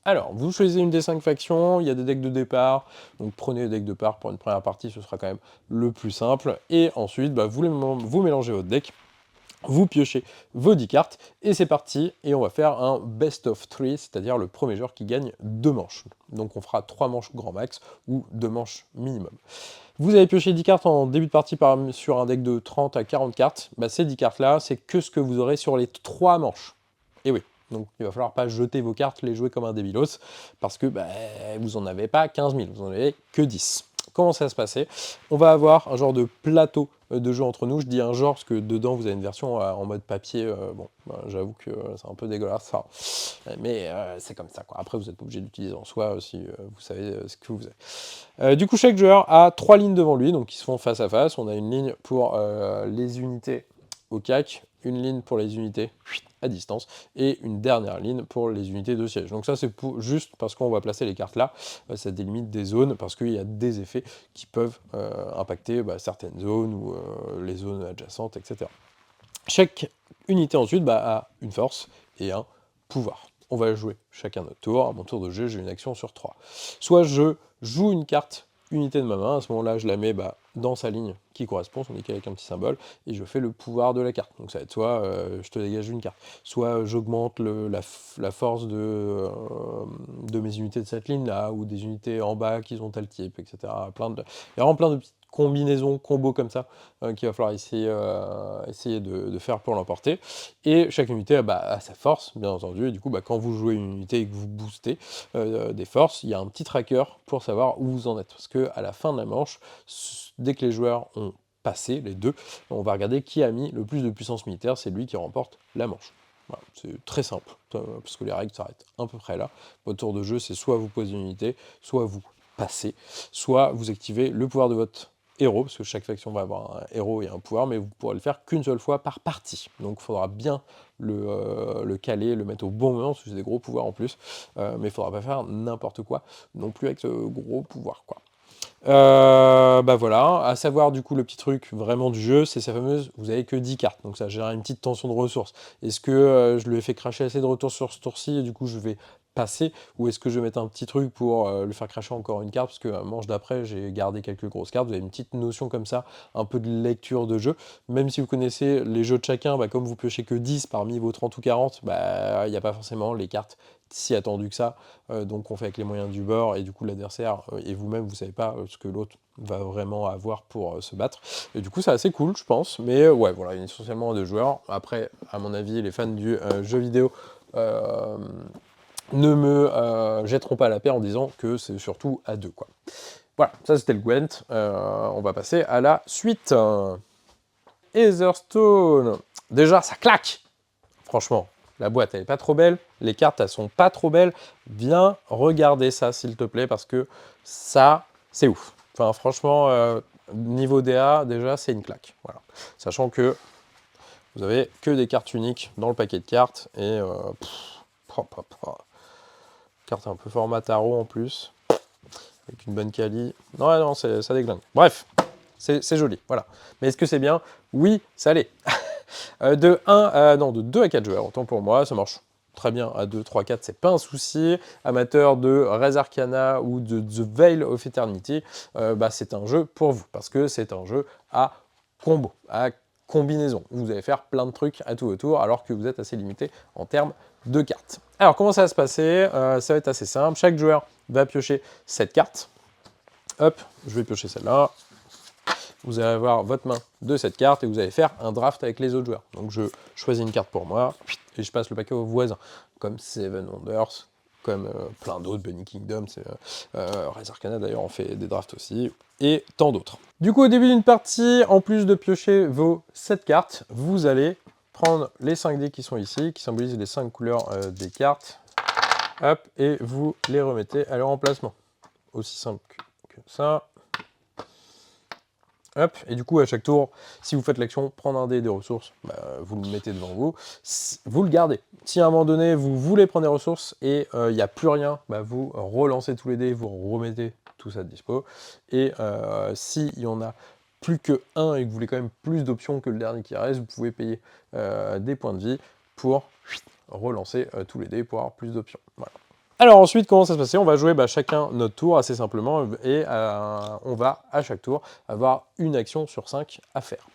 Alors, vous choisissez une des 5 factions, il y a des decks de départ, donc prenez les decks de départ pour une première partie, ce sera quand même le plus simple, et ensuite, vous mélangez votre deck, vous piochez vos 10 cartes, et c'est parti, et on va faire un best of 3, c'est-à-dire le premier joueur qui gagne 2 manches. Donc on fera 3 manches grand max, ou 2 manches minimum. Vous avez pioché 10 cartes en début de partie sur un deck de 30 à 40 cartes, ces 10 cartes-là, c'est que ce que vous aurez sur les 3 manches. Et oui, donc il va falloir pas jeter vos cartes, les jouer comme un débilos, parce que vous n'en avez pas 15 000, vous n'en avez que 10. Comment ça va se passer? On va avoir un genre de plateau de jeu entre nous. Je dis un genre parce que dedans vous avez une version en mode papier. J'avoue que c'est un peu dégueulasse, ça. Mais c'est comme ça, quoi. Après, vous n'êtes pas obligé d'utiliser en soi si vous savez ce que vous avez. Du coup, chaque joueur a 3 lignes devant lui, donc ils se font face à face. On a une ligne pour les unités au CAC, une ligne pour les unités à distance, et une dernière ligne pour les unités de siège. Donc ça, c'est juste parce qu'on va placer les cartes là, ça délimite des zones, parce qu'il y a des effets qui peuvent impacter certaines zones, ou les zones adjacentes, etc. Chaque unité ensuite a une force et un pouvoir. On va jouer chacun notre tour. À mon tour de jeu, j'ai une action sur 3. Soit je joue une carte unité de ma main, à ce moment-là, je la mets dans sa ligne qui correspond, on indiqué avec un petit symbole, et je fais le pouvoir de la carte. Donc ça va être soit je te dégage une carte, soit j'augmente la force de mes unités de cette ligne-là, ou des unités en bas qui ont tel type, etc. Il y a vraiment plein de petites combinaisons, combos comme ça, qu'il va falloir essayer de faire pour l'emporter. Et chaque unité a sa force, bien entendu, et du coup, quand vous jouez une unité et que vous boostez des forces, il y a un petit tracker pour savoir où vous en êtes. Parce qu'à la fin de la manche, dès que les joueurs ont passé, les deux, on va regarder qui a mis le plus de puissance militaire, c'est lui qui remporte la manche. Voilà, c'est très simple, parce que les règles s'arrêtent à peu près là. Votre tour de jeu, c'est soit vous posez une unité, soit vous passez, soit vous activez le pouvoir de votre héros, parce que chaque faction va avoir un héros et un pouvoir, mais vous pourrez le faire qu'une seule fois par partie. Donc il faudra bien le caler, le mettre au bon moment, parce que c'est des gros pouvoirs en plus, mais il ne faudra pas faire n'importe quoi non plus avec ce gros pouvoir, quoi. Voilà, à savoir du coup le petit truc vraiment du jeu, c'est sa fameuse, vous avez que 10 cartes, donc ça génère une petite tension de ressources. Est-ce que je lui ai fait cracher assez de retours sur ce tour-ci, et du coup je vais passer, ou est-ce que je vais mettre un petit truc pour lui faire cracher encore une carte, parce que manche d'après j'ai gardé quelques grosses cartes, vous avez une petite notion comme ça, un peu de lecture de jeu, même si vous connaissez les jeux de chacun, comme vous piochez que 10 parmi vos 30 ou 40, il n'y a pas forcément les cartes si attendues que ça, donc on fait avec les moyens du bord, et du coup l'adversaire et vous-même vous savez pas ce que l'autre va vraiment avoir pour se battre, et du coup c'est assez cool je pense, mais ouais voilà, essentiellement à 2 joueurs. Après à mon avis les fans du jeu vidéo ne me jetteront pas la paix en disant que c'est surtout à 2 quoi. Voilà, ça c'était le Gwent, on va passer à la suite. Heatherstone, déjà ça claque, franchement. La boîte, elle est pas trop belle. Les cartes, elles sont pas trop belles. Viens regarder ça, s'il te plaît, parce que ça, c'est ouf. Enfin, franchement, niveau DA, déjà, c'est une claque. Voilà. Sachant que vous avez que des cartes uniques dans le paquet de cartes. Et carte un peu format tarot en plus. Avec une bonne quali. Non, non, ça déglingue. Bref, c'est joli. Voilà. Mais est-ce que c'est bien? Oui, ça l'est. De 2 à 4 joueurs, autant pour moi, ça marche très bien à 2, 3, 4, c'est pas un souci. Amateur de Res Arcana ou de The Veil of Eternity, c'est un jeu pour vous, parce que c'est un jeu à combo, à combinaison. Vous allez faire plein de trucs à tout autour, alors que vous êtes assez limité en termes de cartes. Alors, comment ça va se passer? Ça va être assez simple. Chaque joueur va piocher cette carte. Hop, je vais piocher celle-là. Vous allez avoir votre main de cette carte et vous allez faire un draft avec les autres joueurs. Donc je choisis une carte pour moi et je passe le paquet aux voisins, comme Seven Wonders, comme plein d'autres, Bunny Kingdom, Res Arcana d'ailleurs on fait des drafts aussi, et tant d'autres. Du coup au début d'une partie, en plus de piocher vos 7 cartes, vous allez prendre les 5 dés qui sont ici, qui symbolisent les 5 couleurs des cartes, hop, et vous les remettez à leur emplacement. Aussi simple que ça. Hop, et du coup, à chaque tour, si vous faites l'action, prendre un dé des ressources, vous le mettez devant vous, vous le gardez. Si à un moment donné, vous voulez prendre des ressources et il n'y a plus rien, vous relancez tous les dés, vous remettez tout ça de dispo. Et s'il y en a plus que un et que vous voulez quand même plus d'options que le dernier qui reste, vous pouvez payer des points de vie pour relancer tous les dés pour avoir plus d'options. Voilà. Alors ensuite, comment ça se passe? On va jouer chacun notre tour assez simplement et on va à chaque tour avoir une action sur 5 à faire.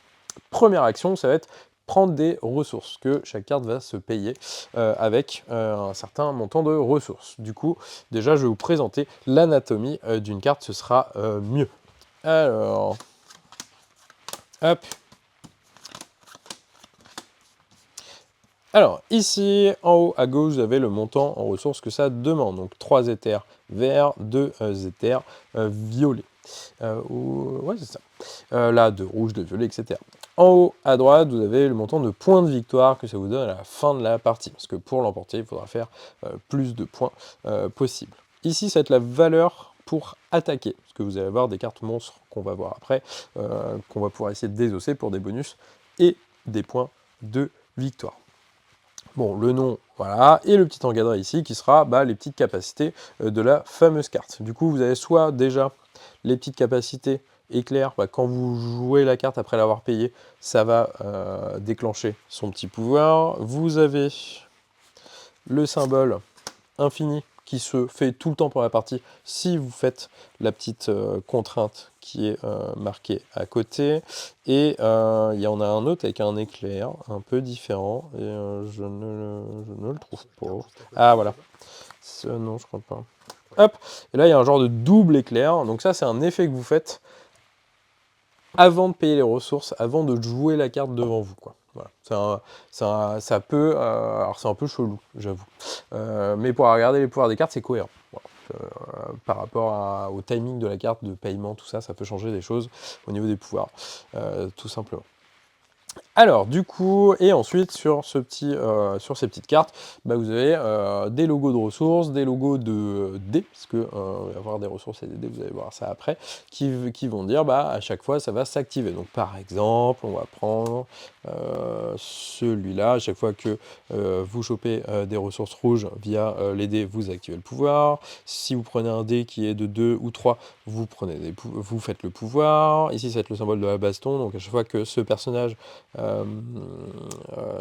Première action, ça va être prendre des ressources que chaque carte va se payer avec un certain montant de ressources. Du coup, déjà, je vais vous présenter l'anatomie d'une carte, ce sera mieux. Alors, hop. Alors, ici, en haut à gauche, vous avez le montant en ressources que ça demande. Donc, 3 éthers verts, 2 éthers violets. Ouais, c'est ça. Là, 2 rouges, 2 violets, etc. En haut à droite, vous avez le montant de points de victoire que ça vous donne à la fin de la partie. Parce que pour l'emporter, il faudra faire plus de points possibles. Ici, ça va être la valeur pour attaquer. Parce que vous allez avoir des cartes monstres qu'on va voir après, qu'on va pouvoir essayer de désosser pour des bonus et des points de victoire. Bon, le nom, voilà, et le petit encadré ici qui sera les petites capacités de la fameuse carte. Du coup, vous avez soit déjà les petites capacités éclair, quand vous jouez la carte après l'avoir payée, ça va déclencher son petit pouvoir. Vous avez le symbole infini qui se fait tout le temps pour la partie si vous faites la petite contrainte qui est marquée à côté. Et il y en a un autre avec un éclair un peu différent et je ne le trouve pas. Ah voilà, non je crois pas. Hop, et là il y a un genre de double éclair, donc ça c'est un effet que vous faites avant de payer les ressources, avant de jouer la carte devant vous, quoi. Voilà. Ça peut... alors c'est un peu chelou, j'avoue. Mais pour regarder les pouvoirs des cartes, c'est cohérent. Voilà. Par rapport au timing de la carte, de paiement, tout ça, ça peut changer des choses au niveau des pouvoirs, tout simplement. Alors, du coup, et ensuite, sur ces petites cartes, vous avez des logos de ressources, des logos de dés, parce que il va y avoir des ressources et des dés, vous allez voir ça après, qui vont dire, à chaque fois, ça va s'activer. Donc, par exemple, on va prendre celui-là, à chaque fois que vous chopez des ressources rouges via les dés, vous activez le pouvoir. Si vous prenez un dé qui est de 2 ou 3, vous faites le pouvoir. Ici, ça va être le symbole de la baston, donc à chaque fois que ce personnage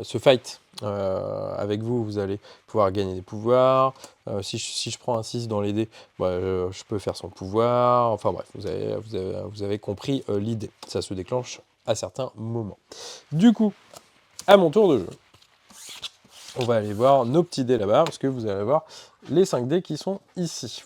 se fight avec vous, vous allez pouvoir gagner des pouvoirs. Si je prends un 6 dans les dés, je peux faire son pouvoir. Enfin bref, vous avez compris l'idée. Ça se déclenche à certains moments. Du coup, à mon tour de jeu, on va aller voir nos petits dés là-bas, parce que vous allez voir les 5 dés qui sont ici,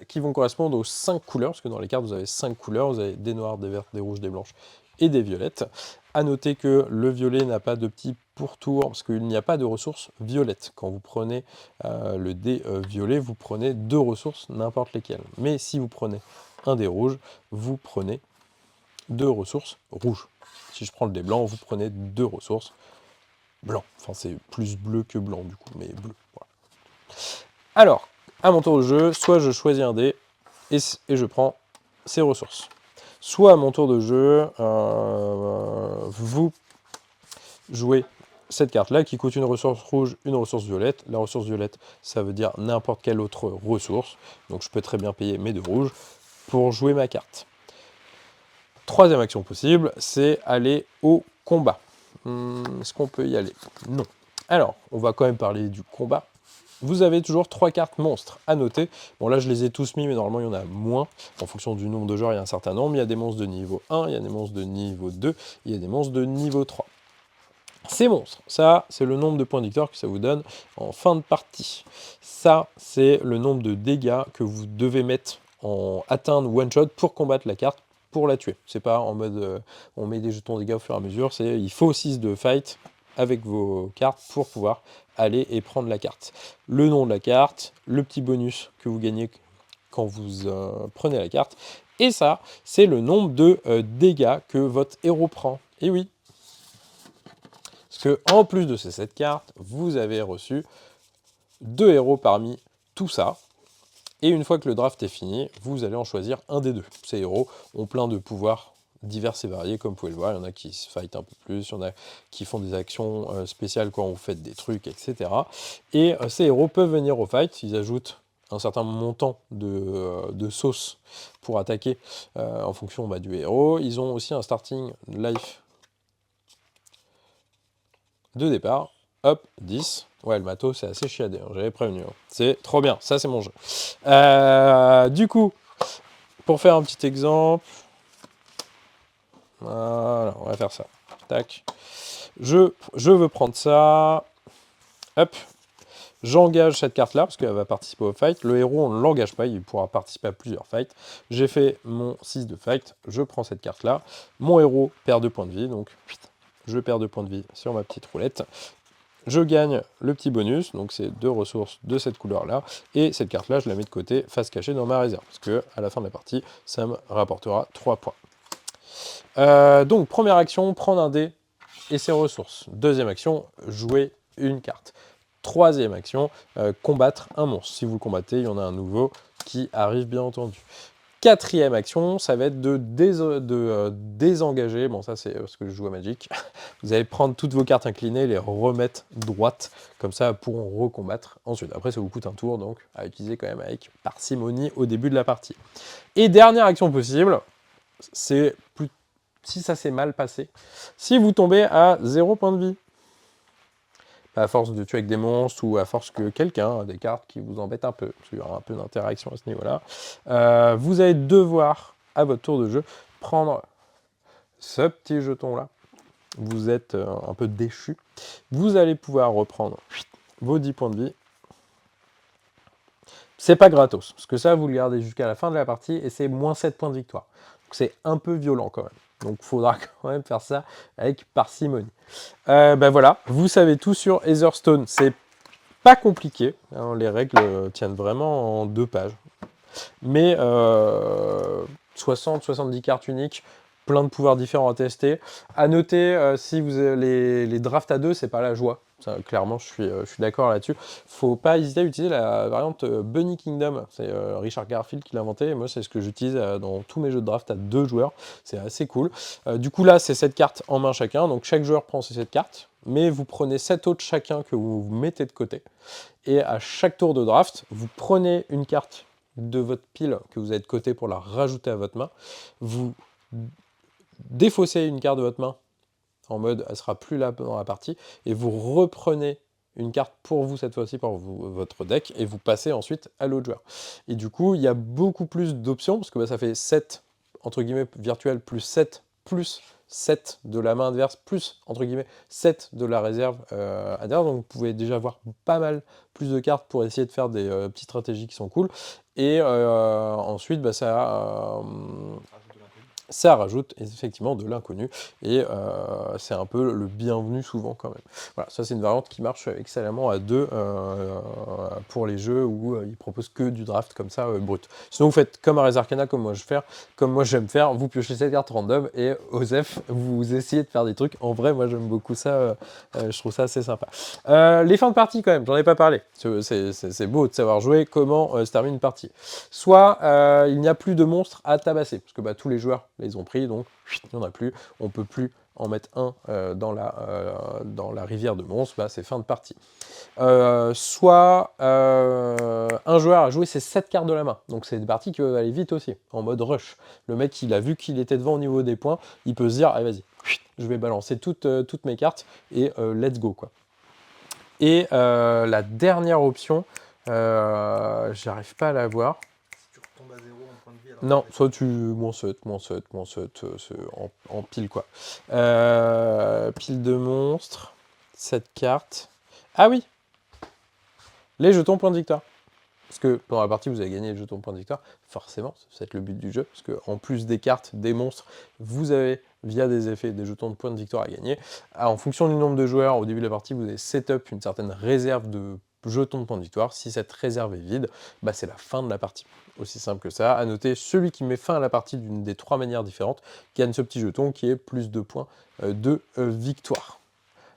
qui vont correspondre aux 5 couleurs, parce que dans les cartes, vous avez 5 couleurs, vous avez des noirs, des vertes, des rouges, des blanches et des violettes. À noter que le violet n'a pas de petit pourtour, parce qu'il n'y a pas de ressources violettes. Quand vous prenez le dé violet, vous prenez 2 ressources, n'importe lesquelles. Mais si vous prenez un dé rouge, vous prenez 2 ressources rouges. Si je prends le dé blanc, vous prenez 2 ressources blanc. Enfin, c'est plus bleu que blanc, du coup, mais bleu. Voilà. Alors, à mon tour de jeu, soit je choisis un dé et je prends ses ressources. Soit à mon tour de jeu, vous jouez cette carte-là qui coûte une ressource rouge, une ressource violette. La ressource violette, ça veut dire n'importe quelle autre ressource. Donc je peux très bien payer mes 2 rouges pour jouer ma carte. Troisième action possible, c'est aller au combat. Est-ce qu'on peut y aller? Non. Alors, on va quand même parler du combat. Vous avez toujours 3 cartes monstres à noter. Bon, là, je les ai tous mis, mais normalement, il y en a moins. En fonction du nombre de joueurs, il y a un certain nombre. Il y a des monstres de niveau 1, il y a des monstres de niveau 2, il y a des monstres de niveau 3. Ces monstres, ça, c'est le nombre de points de victoire que ça vous donne en fin de partie. Ça, c'est le nombre de dégâts que vous devez mettre en atteindre one-shot pour combattre la carte, pour la tuer. C'est pas en mode on met des jetons dégâts au fur et à mesure, c'est il faut 6 de fight avec vos cartes pour pouvoir aller et prendre la carte. Le nom de la carte, le petit bonus que vous gagnez quand vous prenez la carte, et ça, c'est le nombre de dégâts que votre héros prend. Et oui, parce que en plus de ces 7 cartes, vous avez reçu 2 héros parmi tout ça. Et une fois que le draft est fini, vous allez en choisir un des 2. Ces héros ont plein de pouvoirs divers et variés, comme vous pouvez le voir. Il y en a qui se fight un peu plus, il y en a qui font des actions spéciales quand vous faites des trucs, etc. Et ces héros peuvent venir au fight, ils ajoutent un certain montant de sauce pour attaquer en fonction du héros. Ils ont aussi un starting life de départ. Hop, 10. Ouais, le matos, c'est assez chiadé, hein, j'avais prévenu. Hein. C'est trop bien, ça c'est mon jeu. Du coup, pour faire un petit exemple, voilà, on va faire ça. Tac. Je veux prendre ça. Hop. J'engage cette carte-là, parce qu'elle va participer au fight. Le héros, on ne l'engage pas, il pourra participer à plusieurs fights. J'ai fait mon 6 de fight, je prends cette carte-là. Mon héros perd 2 points de vie, donc je perds 2 points de vie sur ma petite roulette. Je gagne le petit bonus, donc c'est 2 ressources de cette couleur-là, et cette carte-là, je la mets de côté, face cachée dans ma réserve, parce que à la fin de la partie, ça me rapportera 3 points. Donc, première action, prendre un dé et ses ressources. Deuxième action, jouer une carte. Troisième action, combattre un monstre. Si vous le combattez, il y en a un nouveau qui arrive, bien entendu. quatrième action, ça va être de désengager. Bon, ça, c'est parce que je joue à Magic. Vous allez prendre toutes vos cartes inclinées, les remettre droites. Comme ça, elles pourront recombattre ensuite. Après, ça vous coûte un tour, donc à utiliser quand même avec parcimonie au début de la partie. Et dernière action possible, c'est plus si ça s'est mal passé. Si vous tombez à 0 point de vie, à force de tuer avec des monstres ou à force que quelqu'un a des cartes qui vous embêtent un peu, parce qu'il y aura un peu d'interaction à ce niveau-là, vous allez devoir, à votre tour de jeu, prendre ce petit jeton-là. Vous êtes un peu déchu. Vous allez pouvoir reprendre vos 10 points de vie. C'est pas gratos, parce que ça, vous le gardez jusqu'à la fin de la partie et c'est moins 7 points de victoire. Donc c'est un peu violent quand même. Donc il faudra quand même faire ça avec parcimonie. Ben voilà, vous savez tout sur Heatherstone. C'est pas compliqué, hein, les règles tiennent vraiment en 2 pages. Mais 60-70 cartes uniques, plein de pouvoirs différents à tester. À noter, si vous avez les drafts à 2, c'est pas la joie. Ça, clairement, je suis d'accord là-dessus. Faut pas hésiter à utiliser la variante Bunny Kingdom. C'est Richard Garfield qui l'a inventé. Et moi, c'est ce que j'utilise dans tous mes jeux de draft à 2 joueurs. C'est assez cool. Du coup, là, c'est 7 cartes en main chacun. Donc, chaque joueur prend ses 7 cartes. Mais vous prenez 7 autres chacun que vous mettez de côté. Et à chaque tour de draft, vous prenez une carte de votre pile que vous avez de côté pour la rajouter à votre main. Vous défaussez une carte de votre main en mode elle sera plus là dans la partie et vous reprenez une carte pour vous cette fois-ci pour votre deck et vous passez ensuite à l'autre joueur. Et du coup, il y a beaucoup plus d'options parce que bah, ça fait 7 entre guillemets virtuel plus 7 de la main adverse plus entre guillemets 7 de la réserve adverse. Donc vous pouvez déjà avoir pas mal plus de cartes pour essayer de faire des petites stratégies qui sont cool. Et ensuite, bah, ça rajoute effectivement de l'inconnu et c'est un peu le bienvenu souvent quand même. Voilà, ça c'est une variante qui marche excellemment à 2 pour les jeux où ils proposent que du draft comme ça brut. Sinon vous faites comme à Res Arcana, comme moi j'aime faire, vous piochez cette carte random et Osef, vous essayez de faire des trucs. En vrai, moi j'aime beaucoup ça, je trouve ça assez sympa. Les fins de partie quand même, j'en ai pas parlé. C'est beau de savoir jouer comment se termine une partie. Soit il n'y a plus de monstres à tabasser, parce que bah, tous les joueurs les ont pris, donc il n'y en a plus, on ne peut plus en mettre un dans la rivière de monstres, bah, c'est fin de partie. Soit un joueur a joué ses 7 cartes de la main, donc c'est des parties qui peuvent aller vite aussi, en mode rush. Le mec, il a vu qu'il était devant au niveau des points, il peut se dire, allez vas-y, je vais balancer toutes mes cartes et let's go quoi. Et la dernière option, j'arrive pas à la voir. Non, soit tu moins 7, c'est en pile quoi. Pile de monstres, 7 cartes. Ah oui, les jetons point de victoire. Parce que pendant la partie, vous avez gagné les jetons point de victoire. Forcément, c'est le but du jeu. Parce qu'en plus des cartes, des monstres, vous avez, via des effets, des jetons de points de victoire à gagner. En fonction du nombre de joueurs, au début de la partie, vous avez set-up une certaine réserve de jetons de points de victoire. Si cette réserve est vide, bah, c'est la fin de la partie. Aussi simple que ça. À noter, celui qui met fin à la partie d'une des 3 manières différentes gagne ce petit jeton qui est plus de points de victoire.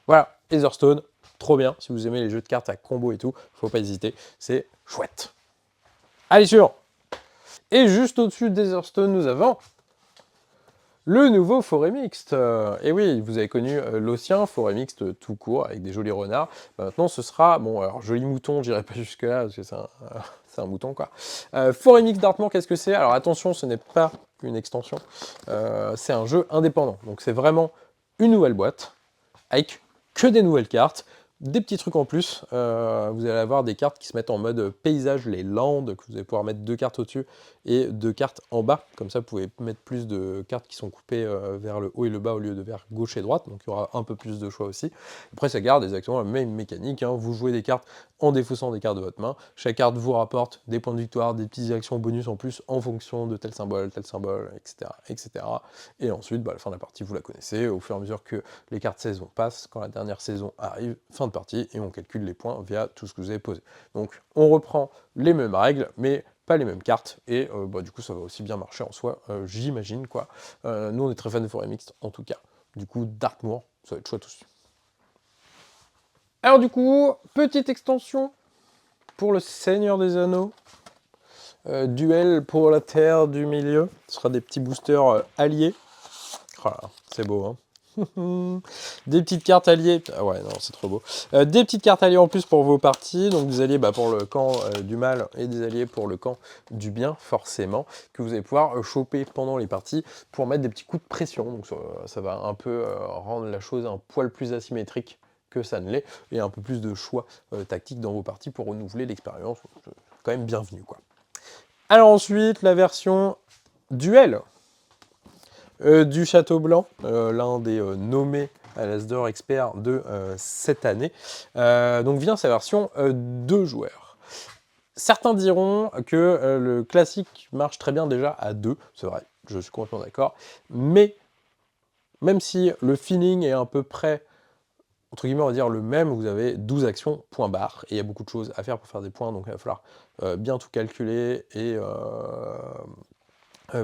Voilà, Heatherstone, trop bien. Si vous aimez les jeux de cartes à combo et tout, faut pas hésiter, c'est chouette. Allez, sûr. Et juste au-dessus d'Heatherstone, nous avons le nouveau forêt mixte. Et oui, vous avez connu l'ancien forêt mixte tout court, avec des jolis renards. Maintenant, ce sera, bon, alors joli mouton, j'irai pas jusque-là, parce que c'est un mouton, quoi. Forêt mixte d'Artmore, qu'est-ce que c'est? Alors attention, ce n'est pas une extension, c'est un jeu indépendant. Donc c'est vraiment une nouvelle boîte, avec que des nouvelles cartes, des petits trucs en plus. Vous allez avoir des cartes qui se mettent en mode paysage, les landes, que vous allez pouvoir mettre 2 cartes au-dessus et 2 cartes en bas. Comme ça, vous pouvez mettre plus de cartes qui sont coupées vers le haut et le bas au lieu de vers gauche et droite. Donc il y aura un peu plus de choix aussi. Après, ça garde exactement la même mécanique, hein. Vous jouez des cartes en défaussant des cartes de votre main. Chaque carte vous rapporte des points de victoire, des petites actions bonus en plus en fonction de tel symbole, etc. etc. Et ensuite, bah, à la fin de la partie, vous la connaissez. Au fur et à mesure que les cartes saison passent, quand la dernière saison arrive, fin de partie, et on calcule les points via tout ce que vous avez posé. Donc on reprend les mêmes règles, mais pas les mêmes cartes, et bah, du coup ça va aussi bien marcher en soi, j'imagine quoi. Nous on est très fans de forêt mixte en tout cas. Du coup Dartmoor, ça va être chouette aussi. Alors du coup, petite extension pour le Seigneur des Anneaux. Duel pour la terre du milieu. Ce sera des petits boosters alliés. Oh là, c'est beau, hein. Des petites cartes alliées. Ah ouais, non, c'est trop beau. Des petites cartes alliées en plus pour vos parties. Donc des alliés pour le camp du mal et des alliés pour le camp du bien, forcément, que vous allez pouvoir choper pendant les parties pour mettre des petits coups de pression. Donc ça va un peu rendre la chose un poil plus asymétrique que ça ne l'est, et un peu plus de choix tactiques dans vos parties pour renouveler l'expérience. Quand même bienvenu, quoi. Alors ensuite, la version duel. Du Château Blanc, l'un des nommés à l'Asdor Expert de cette année. Donc vient sa version 2 joueurs. Certains diront que le classique marche très bien déjà à 2, c'est vrai, je suis complètement d'accord, mais même si le feeling est à peu près, entre guillemets, on va dire le même, vous avez 12 actions, point barre, et il y a beaucoup de choses à faire pour faire des points, donc il va falloir bien tout calculer et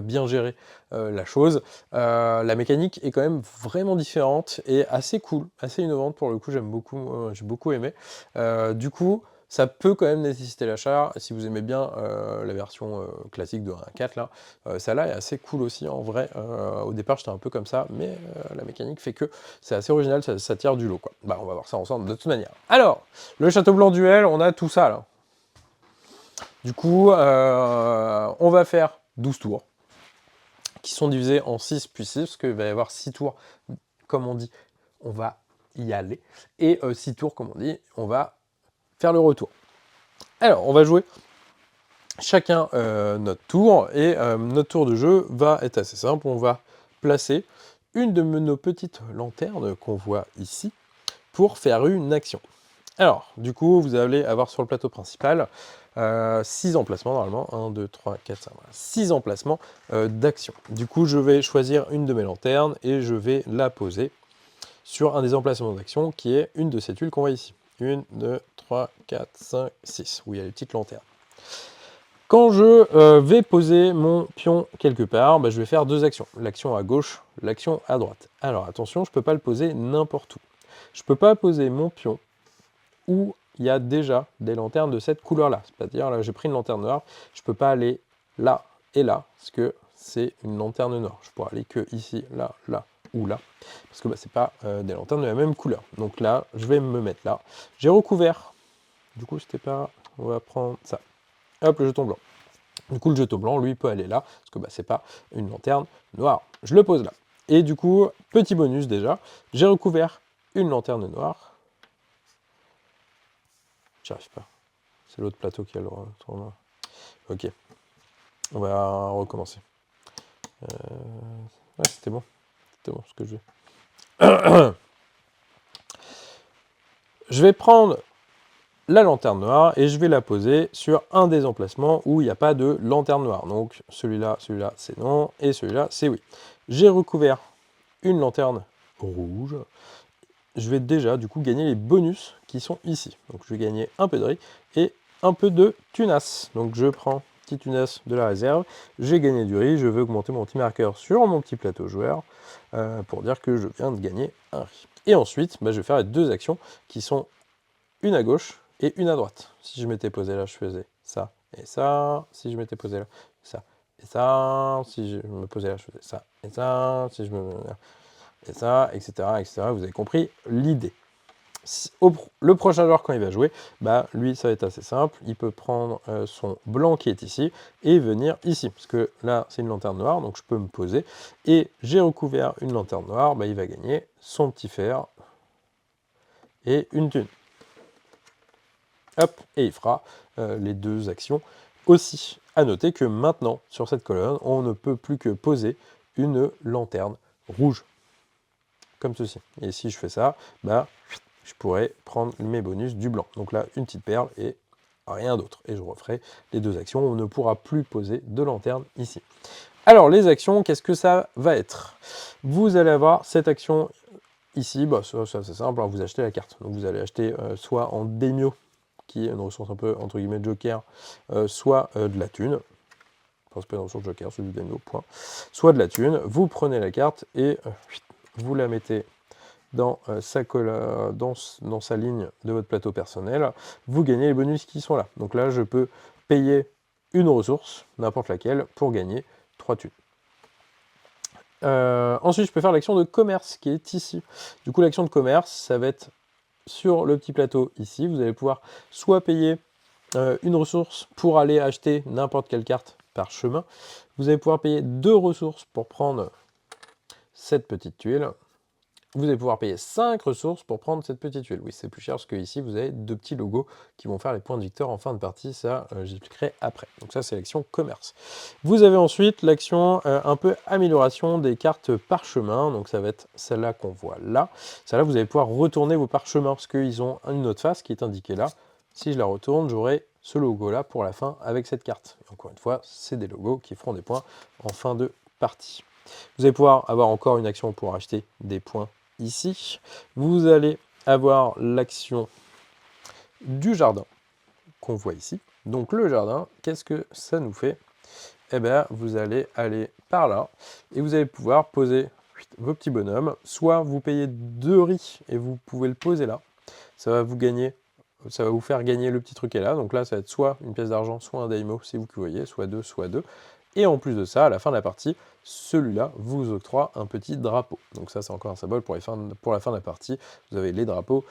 bien gérer la chose. La mécanique est quand même vraiment différente et assez cool, assez innovante pour le coup, j'ai beaucoup aimé. Du coup, ça peut quand même nécessiter l'achat, si vous aimez bien la version classique de 1.4 là, celle-là est assez cool aussi en vrai. Au départ j'étais un peu comme ça, mais la mécanique fait que c'est assez original, ça tire du lot, quoi. Bah, on va voir ça ensemble de toute manière. Alors, le Château Blanc Duel, on a tout ça là. Du coup, on va faire 12 tours, qui sont divisés en 6 puis 6, parce qu'il va y avoir 6 tours, comme on dit, on va y aller, et 6 tours, comme on dit, on va faire le retour. Alors, on va jouer chacun notre tour, et notre tour de jeu va être assez simple. On va placer une de nos petites lanternes qu'on voit ici, pour faire une action. Alors, du coup, vous allez avoir sur le plateau principal 6 emplacements, normalement, 1, 2, 3, 4, 5, voilà, 6 emplacements d'action. Du coup, je vais choisir une de mes lanternes et je vais la poser sur un des emplacements d'action qui est une de ces tuiles qu'on voit ici. 1, 2, 3, 4, 5, 6, où il y a les petites lanternes. Quand je vais poser mon pion quelque part, bah, je vais faire 2 actions. L'action à gauche, l'action à droite. Alors attention, je ne peux pas le poser n'importe où. Je ne peux pas poser mon pion où il y a déjà des lanternes de cette couleur-là. C'est-à-dire, là, j'ai pris une lanterne noire, je ne peux pas aller là et là, parce que c'est une lanterne noire. Je pourrais aller que ici, là, là ou là, parce que bah, ce n'est pas des lanternes de la même couleur. Donc là, je vais me mettre là. J'ai recouvert. Du coup, c'était pas... On va prendre ça. Hop, le jeton blanc. Du coup, le jeton blanc, lui, peut aller là, parce que bah, c'est pas une lanterne noire. Je le pose là. Et du coup, petit bonus déjà, j'ai recouvert une lanterne noire. J'y arrive pas. C'est l'autre plateau qui a le tournoi. Ok. On va recommencer. Ouais, c'était bon. C'était bon ce que je vais. Je vais prendre la lanterne noire et je vais la poser sur un des emplacements où il n'y a pas de lanterne noire. Donc celui-là, c'est non, et celui-là, c'est oui. J'ai recouvert une lanterne rouge. Je vais déjà, du coup, gagner les bonus qui sont ici. Donc je vais gagner un peu de riz et un peu de tunas. Donc je prends petit tunas de la réserve. J'ai gagné du riz, je veux augmenter mon petit marqueur sur mon petit plateau joueur pour dire que je viens de gagner un riz. Et ensuite, bah, je vais faire les 2 actions qui sont une à gauche et une à droite. Si je m'étais posé là, je faisais ça et ça. Si je m'étais posé là, ça et ça. Si je me posais là, je faisais ça et ça. Si je me... et ça, etc., etc. Vous avez compris l'idée. Le prochain joueur, quand il va jouer, bah, lui, ça va être assez simple. Il peut prendre son blanc qui est ici et venir ici. Parce que là, c'est une lanterne noire, donc je peux me poser. Et j'ai recouvert une lanterne noire, bah, il va gagner son petit fer et une thune. Hop, et il fera les 2 actions aussi. À noter que maintenant, sur cette colonne, on ne peut plus que poser une lanterne rouge. Comme ceci. Et si je fais ça, bah, je pourrais prendre mes bonus du blanc. Donc là, une petite perle et rien d'autre. Et je referai les 2 actions. On ne pourra plus poser de lanterne ici. Alors, les actions, qu'est-ce que ça va être? Vous allez avoir cette action ici. Bah, ça c'est simple, hein, vous achetez la carte. Donc vous allez acheter soit en daimyo, qui est une ressource un peu, entre guillemets, joker, soit de la thune. Enfin, c'est pas une ressource joker, c'est du daimyo, point. Soit de la thune. Vous prenez la carte et vous la mettez dans sa ligne de votre plateau personnel, vous gagnez les bonus qui sont là. Donc là, je peux payer une ressource, n'importe laquelle, pour gagner 3 thunes. Ensuite, je peux faire l'action de commerce qui est ici. Du coup, l'action de commerce, ça va être sur le petit plateau ici. Vous allez pouvoir soit payer une ressource pour aller acheter n'importe quelle carte par chemin. Vous allez pouvoir payer 2 ressources pour prendre cette petite tuile. Vous allez pouvoir payer 5 ressources pour prendre cette petite tuile. Oui, c'est plus cher parce que ici vous avez 2 petits logos qui vont faire les points de victoire en fin de partie. Ça, j'expliquerai après. Donc ça, c'est l'action commerce. Vous avez ensuite l'action un peu amélioration des cartes parchemin. Donc ça va être celle-là qu'on voit là. Celle-là, vous allez pouvoir retourner vos parchemins parce qu'ils ont une autre face qui est indiquée là. Si je la retourne, j'aurai ce logo-là pour la fin avec cette carte. Et encore une fois, c'est des logos qui feront des points en fin de partie. Vous allez pouvoir avoir encore une action pour acheter des points ici. Vous allez avoir l'action du jardin qu'on voit ici. Donc le jardin, qu'est-ce que ça nous fait? Eh bien, vous allez aller par là et vous allez pouvoir poser vos petits bonhommes. Soit vous payez 2 riz et vous pouvez le poser là. Ça va vous faire gagner le petit truc qui est là. Donc là, ça va être soit une pièce d'argent, soit un daimo, si vous voyez, soit 2, soit 2. Et en plus de ça, à la fin de la partie, celui-là vous octroie un petit drapeau. Donc ça, c'est encore un symbole pour la fin de la partie. Vous avez les drapeaux,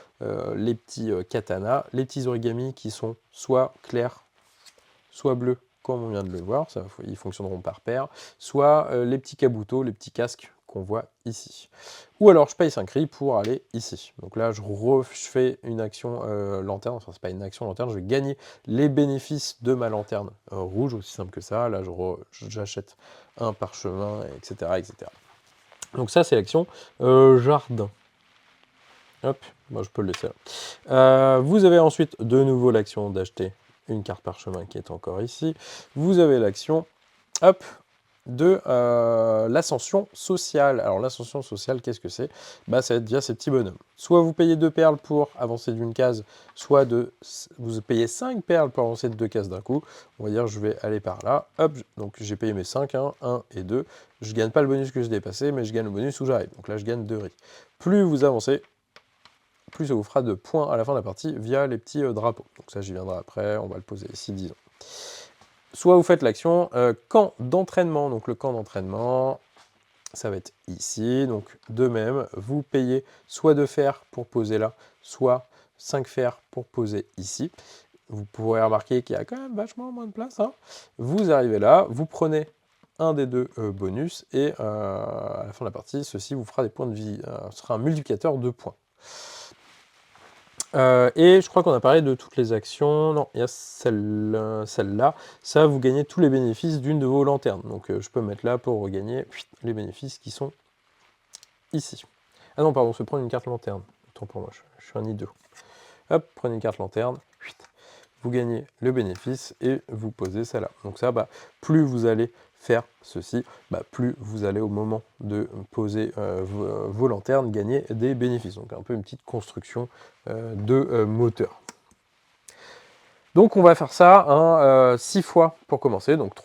les petits katanas, les petits origamis qui sont soit clairs, soit bleus, comme on vient de le voir, ils fonctionneront par paire, soit les petits kabutos, les petits casques qu'on voit ici. Ou alors je paye 5 riz pour aller ici. Donc là, je fais une action lanterne, enfin c'est pas une action lanterne, je vais gagner les bénéfices de ma lanterne rouge, aussi simple que ça. Là, j'achète un parchemin, etc., etc. Donc ça, c'est l'action jardin. Hop, moi je peux le laisser là. Vous avez ensuite de nouveau l'action d'acheter une carte parchemin qui est encore ici. Vous avez l'action, hop, de l'ascension sociale. Alors l'ascension sociale, qu'est-ce que c'est? Bah, ça va être via ces petits bonhommes. Soit vous payez 2 perles pour avancer d'une case, soit vous payez 5 perles pour avancer de 2 cases d'un coup. On va dire je vais aller par là. Hop, donc j'ai payé mes 5, 1 et 2. Je gagne pas le bonus que j'ai dépassé, mais je gagne le bonus où j'arrive. Donc là, je gagne 2 riz. Plus vous avancez, plus ça vous fera de points à la fin de la partie via les petits drapeaux. Donc ça, j'y viendrai après, on va le poser ici, disons. Soit vous faites l'action camp d'entraînement. Donc le camp d'entraînement, ça va être ici. Donc de même, vous payez soit 2 fers pour poser là, soit 5 fers pour poser ici. Vous pourrez remarquer qu'il y a quand même vachement moins de place. Hein. Vous arrivez là, vous prenez un des 2 bonus, et à la fin de la partie, ceci vous fera des points de vie. Ce sera un multiplicateur de points. Et je crois qu'on a parlé de toutes les actions. Non, il y a celle-là. Ça, vous gagnez tous les bénéfices d'une de vos lanternes. Donc je peux mettre là pour regagner les bénéfices qui sont ici. Ah non, pardon, je vais prendre une carte lanterne. Autant pour moi, je suis un idiot. Hop, prenez une carte lanterne. Vous gagnez le bénéfice et vous posez celle-là. Donc ça, bah, plus vous allez faire ceci, bah, plus vous allez au moment de poser vos lanternes gagner des bénéfices. Donc un peu une petite construction de moteur. Donc on va faire ça 6 fois pour commencer, donc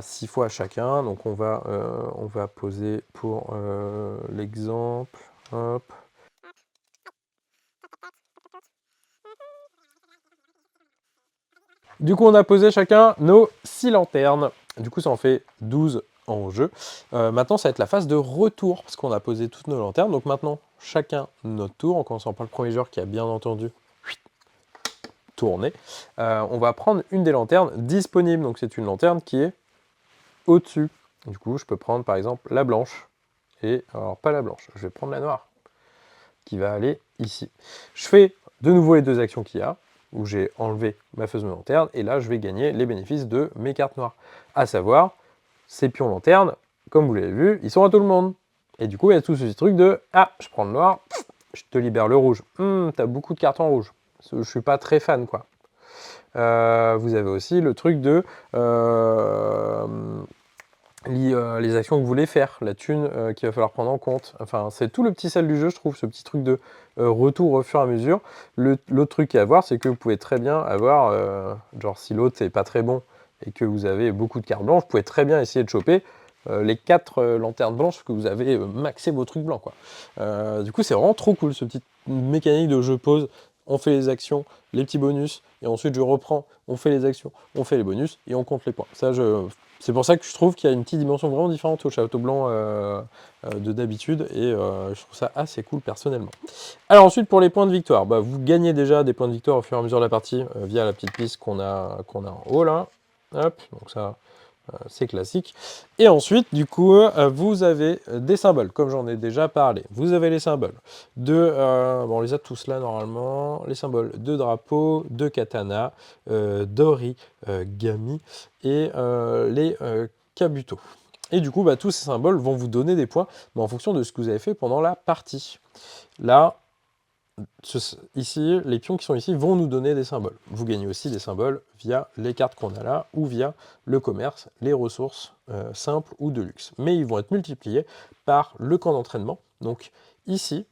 6 fois chacun. Donc on va poser pour l'exemple, hop. Du coup, on a posé chacun nos 6 lanternes. Du coup, ça en fait 12 en jeu. Maintenant, ça va être la phase de retour, parce qu'on a posé toutes nos lanternes. Donc maintenant, chacun notre tour, en commençant par le premier joueur qui a bien entendu tourné. On va prendre une des lanternes disponibles. Donc c'est une lanterne qui est au-dessus. Du coup, je peux prendre par exemple la blanche. Et alors, pas la blanche, je vais prendre la noire, qui va aller ici. Je fais de nouveau les 2 actions qu'il y a, où j'ai enlevé ma fameuse lanterne, et là je vais gagner les bénéfices de mes cartes noires. À savoir, ces pions lanternes, comme vous l'avez vu, ils sont à tout le monde. Et du coup, il y a tout ce truc de « Ah, je prends le noir, je te libère le rouge. T'as beaucoup de cartes en rouge. » Je suis pas très fan, quoi. Vous avez aussi le truc de les actions que vous voulez faire, la thune qu'il va falloir prendre en compte. Enfin, c'est tout le petit sel du jeu, je trouve, ce petit truc de retour au fur et à mesure. L'autre truc à avoir, c'est que vous pouvez très bien avoir, genre si l'autre n'est pas très bon et que vous avez beaucoup de cartes blanches, vous pouvez très bien essayer de choper les 4 lanternes blanches que vous avez maxé vos trucs blancs, quoi. Du coup, c'est vraiment trop cool, ce petit mécanique de jeu pause on fait les actions, les petits bonus, et ensuite je reprends, on fait les actions, on fait les bonus, et on compte les points. C'est pour ça que je trouve qu'il y a une petite dimension vraiment différente au Château Blanc de d'habitude, et je trouve ça assez cool personnellement. Alors ensuite, pour les points de victoire, bah, vous gagnez déjà des points de victoire au fur et à mesure de la partie via la petite piste qu'on a en haut là. Hop, donc ça, c'est classique. Et ensuite, du coup, vous avez des symboles, comme j'en ai déjà parlé. Vous avez les symboles bon, on les a tous là normalement, les symboles de drapeau, de katana, d'origami et les kabuto. Et du coup, bah, tous ces symboles vont vous donner des points en fonction de ce que vous avez fait pendant la partie. Là, ici, les pions qui sont ici vont nous donner des symboles. Vous gagnez aussi des symboles via les cartes qu'on a là ou via le commerce, les ressources simples ou de luxe. Mais ils vont être multipliés par le camp d'entraînement. Donc ici,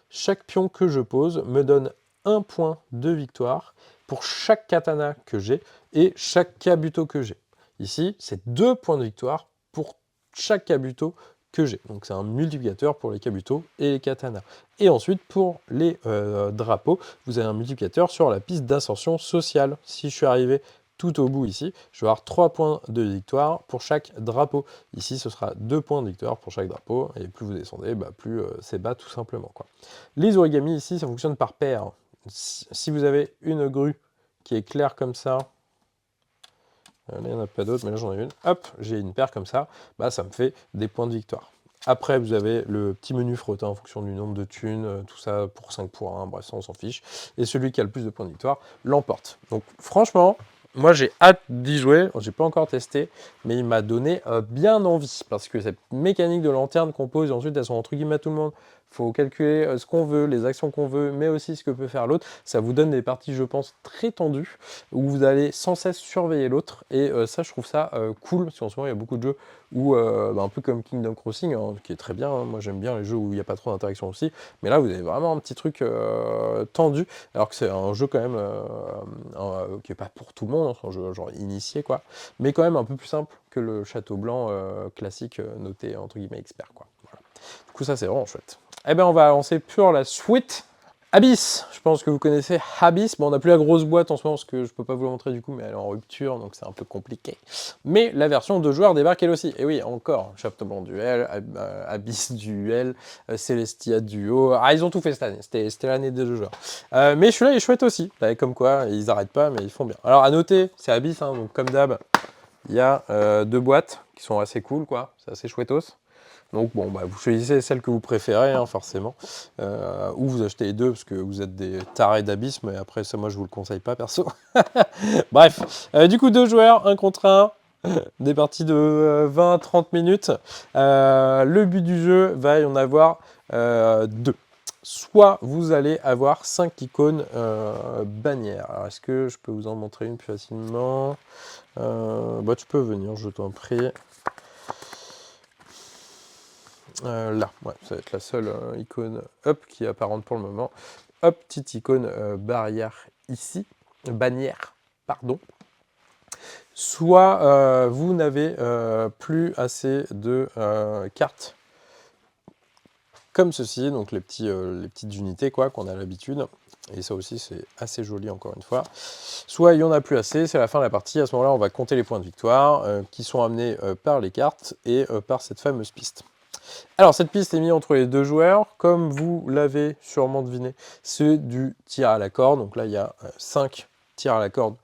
chaque pion que je pose me donne un point de victoire pour chaque katana que j'ai et chaque kabuto que j'ai. Ici, c'est 2 points de victoire pour chaque kabuto que j'ai. Donc c'est un multiplicateur pour les kabuto et les katanas. Et ensuite, pour les drapeaux, vous avez un multiplicateur sur la piste d'ascension sociale. Si je suis arrivé tout au bout ici, je vais avoir 3 points de victoire pour chaque drapeau. Ici, ce sera 2 points de victoire pour chaque drapeau, et plus vous descendez, bah, plus c'est bas tout simplement, quoi. Les origamis ici, ça fonctionne par paire. Si vous avez une grue qui est claire comme ça, là, il n'y en a pas d'autres, mais là j'en ai une. Hop, j'ai une paire comme ça, bah, ça me fait des points de victoire. Après, vous avez le petit menu frottin en fonction du nombre de thunes, tout ça pour 5 pour 1, bref, ça on s'en fiche. Et celui qui a le plus de points de victoire l'emporte. Donc franchement, moi j'ai hâte d'y jouer, j'ai pas encore testé, mais il m'a donné bien envie, parce que cette mécanique de lanterne qu'on pose, et ensuite elles sont entre guillemets à tout le monde, il faut calculer ce qu'on veut, les actions qu'on veut, mais aussi ce que peut faire l'autre, ça vous donne des parties, je pense, très tendues, où vous allez sans cesse surveiller l'autre, et ça je trouve ça cool, parce qu'en ce moment il y a beaucoup de jeux où, un peu comme Kingdom Crossing, hein, qui est très bien, hein, moi j'aime bien les jeux où il n'y a pas trop d'interaction aussi, mais là vous avez vraiment un petit truc tendu, alors que c'est un jeu quand même qui n'est pas pour tout le monde, hein, c'est un jeu genre initié quoi, mais quand même un peu plus simple que le Château Blanc classique noté entre guillemets expert quoi. Voilà. Du coup ça c'est vraiment chouette. Eh bien on va lancer pour la suite. Abyss, je pense que vous connaissez Abyss. Bon, on n'a plus la grosse boîte en ce moment, parce que je ne peux pas vous la montrer du coup, mais elle est en rupture, donc c'est un peu compliqué. Mais la version 2 joueurs débarque elle aussi. Et oui, encore, Château Blanc Duel, Abyss Duel, Celestia Duo. Ah, ils ont tout fait cette année, c'était l'année des 2 joueurs. Mais celui-là est chouette aussi, comme quoi, ils n'arrêtent pas, mais ils font bien. Alors à noter, c'est Abyss, hein, donc comme d'hab, il y a 2 boîtes qui sont assez cool, quoi, c'est assez chouettos. Donc bon, bah, vous choisissez celle que vous préférez, hein, forcément. Ou vous achetez les 2 parce que vous êtes des tarés d'Abyss, mais après ça, moi, je vous le conseille pas, perso. Bref, du coup, 2 joueurs, 1 contre 1, des parties de 20-30 minutes. Le but du jeu va y en avoir 2. Soit vous allez avoir 5 icônes bannières. Alors, est-ce que je peux vous en montrer une plus facilement? Bah, tu peux venir, je t'en prie. Là, ouais, ça va être la seule icône hop, qui est apparente pour le moment. Hop, petite icône barrière ici, bannière, pardon. Soit vous n'avez plus assez de cartes comme ceci, donc les petites unités quoi qu'on a l'habitude. Et ça aussi c'est assez joli encore une fois. Soit il n'y en a plus assez, c'est la fin de la partie. À ce moment-là, on va compter les points de victoire qui sont amenés par les cartes et par cette fameuse piste. Alors, cette piste est mise entre les 2 joueurs. Comme vous l'avez sûrement deviné, c'est du tir à la corde. Donc là, il y a 5 tirs à la corde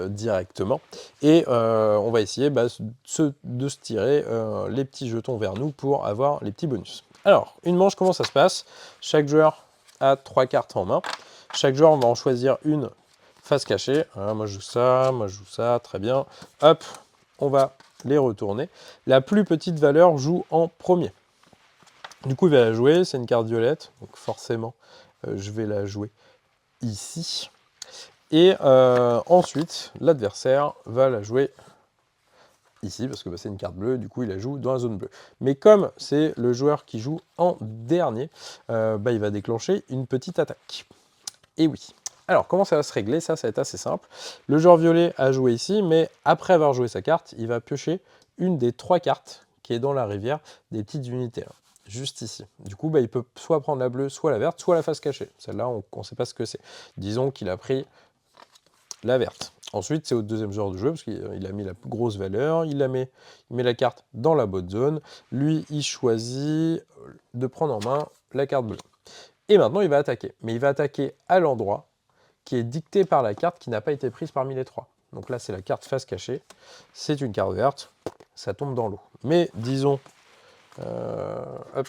directement. Et on va essayer de se tirer les petits jetons vers nous pour avoir les petits bonus. Alors, une manche, comment ça se passe? Chaque joueur a 3 cartes en main. Chaque joueur va en choisir une face cachée. Voilà, moi, je joue ça, très bien. Hop, on va les retourner. La plus petite valeur joue en premier. Du coup, il va la jouer, c'est une carte violette, donc forcément, je vais la jouer ici. Et ensuite, l'adversaire va la jouer ici, parce que bah, c'est une carte bleue, du coup, il la joue dans la zone bleue. Mais comme c'est le joueur qui joue en dernier, bah, il va déclencher une petite attaque. Et oui. Alors, comment ça va se régler? Ça va être assez simple. Le joueur violet a joué ici, mais après avoir joué sa carte, il va piocher une des 3 cartes qui est dans la rivière des petites unités. juste ici. Du coup, bah, il peut soit prendre la bleue, soit la verte, soit la face cachée. Celle-là, on ne sait pas ce que c'est. Disons qu'il a pris la verte. Ensuite, c'est au deuxième joueur de jeu, parce qu'il a mis la plus grosse valeur, il met la carte dans la bonne zone. Lui, il choisit de prendre en main la carte bleue. Et maintenant, il va attaquer. Mais il va attaquer à l'endroit qui est dicté par la carte qui n'a pas été prise parmi les trois. Donc là, c'est la carte face cachée. C'est une carte verte. Ça tombe dans l'eau. Mais disons, hop,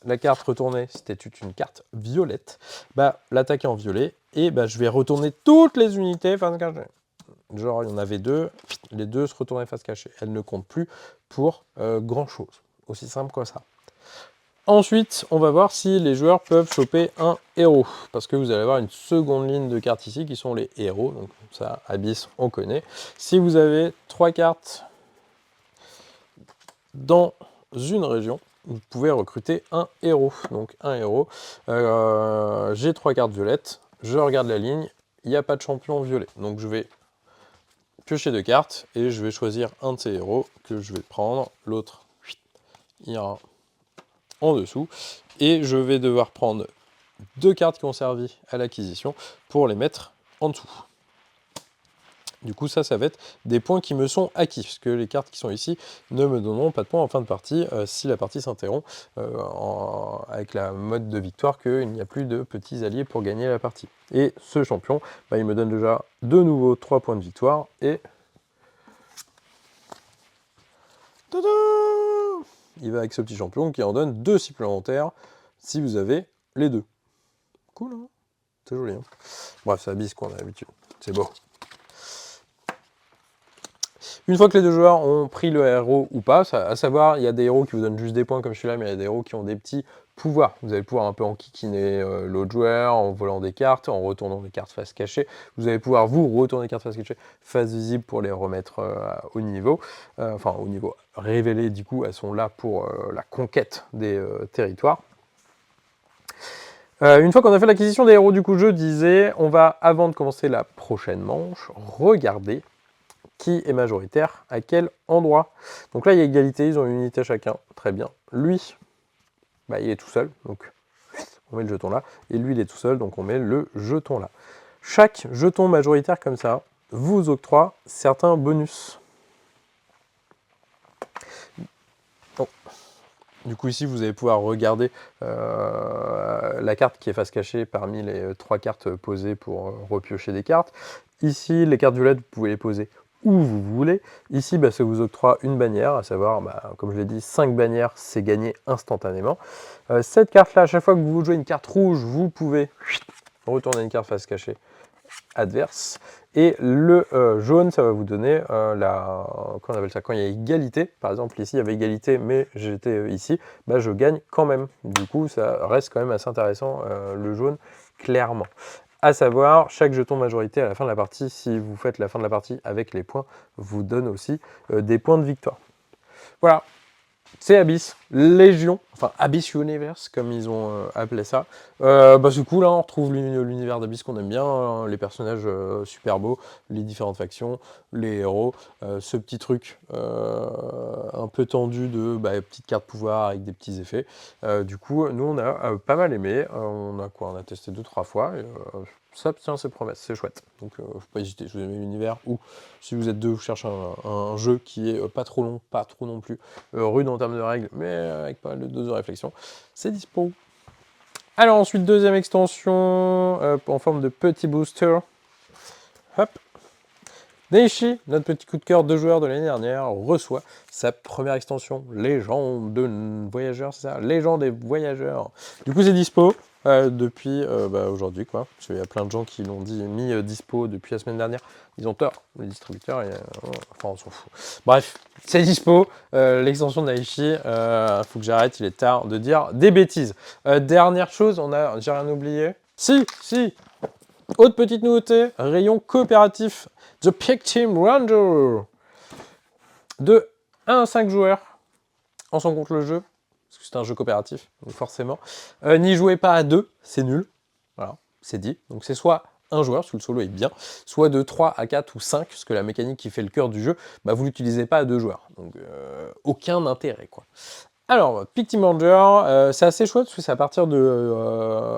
la carte retournée, c'était une carte violette. Bah, l'attaque est en violet. Et bah, je vais retourner toutes les unités face cachée. Genre, il y en avait deux. Les deux se retournaient face cachée. Elles ne comptent plus pour grand-chose. Aussi simple que ça. Ensuite, on va voir si les joueurs peuvent choper un héros. Parce que vous allez avoir une seconde ligne de cartes ici qui sont les héros. Donc ça, Abyss, on connaît. Si vous avez 3 cartes dans une région, vous pouvez recruter un héros. Donc un héros. J'ai 3 cartes violettes. Je regarde la ligne. Il n'y a pas de champion violet. Donc je vais piocher 2 cartes et je vais choisir un de ces héros que je vais prendre. L'autre ira en dessous. Et je vais devoir prendre 2 cartes qui ont servi à l'acquisition pour les mettre en dessous. Du coup, ça va être des points qui me sont acquis, parce que les cartes qui sont ici ne me donneront pas de points en fin de partie si la partie s'interrompt avec la mode de victoire qu'il n'y a plus de petits alliés pour gagner la partie. Et ce champion, bah, il me donne déjà de nouveau 3 points de victoire et... Tada, il va avec ce petit champion qui en donne 2 supplémentaires si vous avez les deux. Cool, hein? C'est joli, hein? Bref, c'est Abyss qu'on a l'habitude. C'est beau. Une fois que les deux joueurs ont pris le héros ou pas, à savoir, il y a des héros qui vous donnent juste des points comme celui-là, mais il y a des héros qui ont des petits pouvoirs. Vous allez pouvoir un peu enquiquiner l'autre joueur en volant des cartes, en retournant des cartes face cachée. Vous allez pouvoir vous retourner des cartes face cachée, face visible pour les remettre au niveau. Enfin, au niveau révélé, du coup, elles sont là pour la conquête des territoires. Une fois qu'on a fait l'acquisition des héros, du coup, je disais, on va, avant de commencer la prochaine manche, regarder qui est majoritaire, à quel endroit. Donc là, il y a égalité, ils ont une unité chacun, très bien. Lui, bah, il est tout seul, donc on met le jeton là. Et lui, il est tout seul, donc on met le jeton là. Chaque jeton majoritaire comme ça vous octroie certains bonus. Bon. Du coup, ici, vous allez pouvoir regarder la carte qui est face cachée parmi les 3 cartes posées pour repiocher des cartes. Ici, les cartes violettes, vous pouvez les poser où vous voulez. Ici, bah, ça vous octroie une bannière, à savoir, bah, comme je l'ai dit, 5 bannières, c'est gagné instantanément. Cette carte-là, à chaque fois que vous jouez une carte rouge, vous pouvez retourner une carte face cachée adverse. Et le jaune, ça va vous donner comment on appelle ça, quand il y a égalité. Par exemple, ici, il y avait égalité, mais j'étais ici, bah, je gagne quand même. Du coup, ça reste quand même assez intéressant, le jaune, clairement. À savoir, chaque jeton majorité à la fin de la partie, si vous faites la fin de la partie avec les points, vous donne aussi des points de victoire. Voilà, c'est Abyss, Légion, enfin Abyss Universe, comme ils ont appelé ça. Bah, c'est cool, hein, on retrouve l'univers d'Abyss qu'on aime bien, hein, les personnages super beaux, les différentes factions, les héros, ce petit truc un peu tendu de petites cartes pouvoir avec des petits effets. Du coup, nous on a pas mal aimé, on a testé 2-3 fois, et, ça tient ses promesses, c'est chouette. Donc faut pas hésiter, si vous aimez l'univers, ou si vous êtes deux, vous cherchez un jeu qui est pas trop long, pas trop non plus, rude en termes de règles, mais avec pas mal de doses de réflexion, c'est dispo. Alors ensuite, deuxième extension, en forme de petit booster. Hop. Daichi, notre petit coup de cœur de joueur de l'année dernière, reçoit sa première extension, Légende de voyageurs, c'est ça? Légende des voyageurs. Du coup, c'est dispo depuis aujourd'hui, quoi. Parce qu'il y a plein de gens qui l'ont mis dispo depuis la semaine dernière. Ils ont tort, les distributeurs, enfin, on s'en fout. Bref, c'est dispo, l'extension de Daichi. Faut que j'arrête, il est tard de dire des bêtises. Dernière chose, j'ai rien oublié. Si, autre petite nouveauté, rayon coopératif. The Peak Team Ranger. De 1 à 5 joueurs. On s'en compte le jeu, parce que c'est un jeu coopératif, donc forcément. N'y jouez pas à 2, c'est nul. Voilà, c'est dit. Donc c'est soit un joueur, parce que le solo est bien, soit de 3 à 4 ou 5, parce que la mécanique qui fait le cœur du jeu, bah, vous l'utilisez pas à 2 joueurs. Donc aucun intérêt, quoi. Alors, Pictim Ranger, c'est assez chouette parce que c'est à partir de...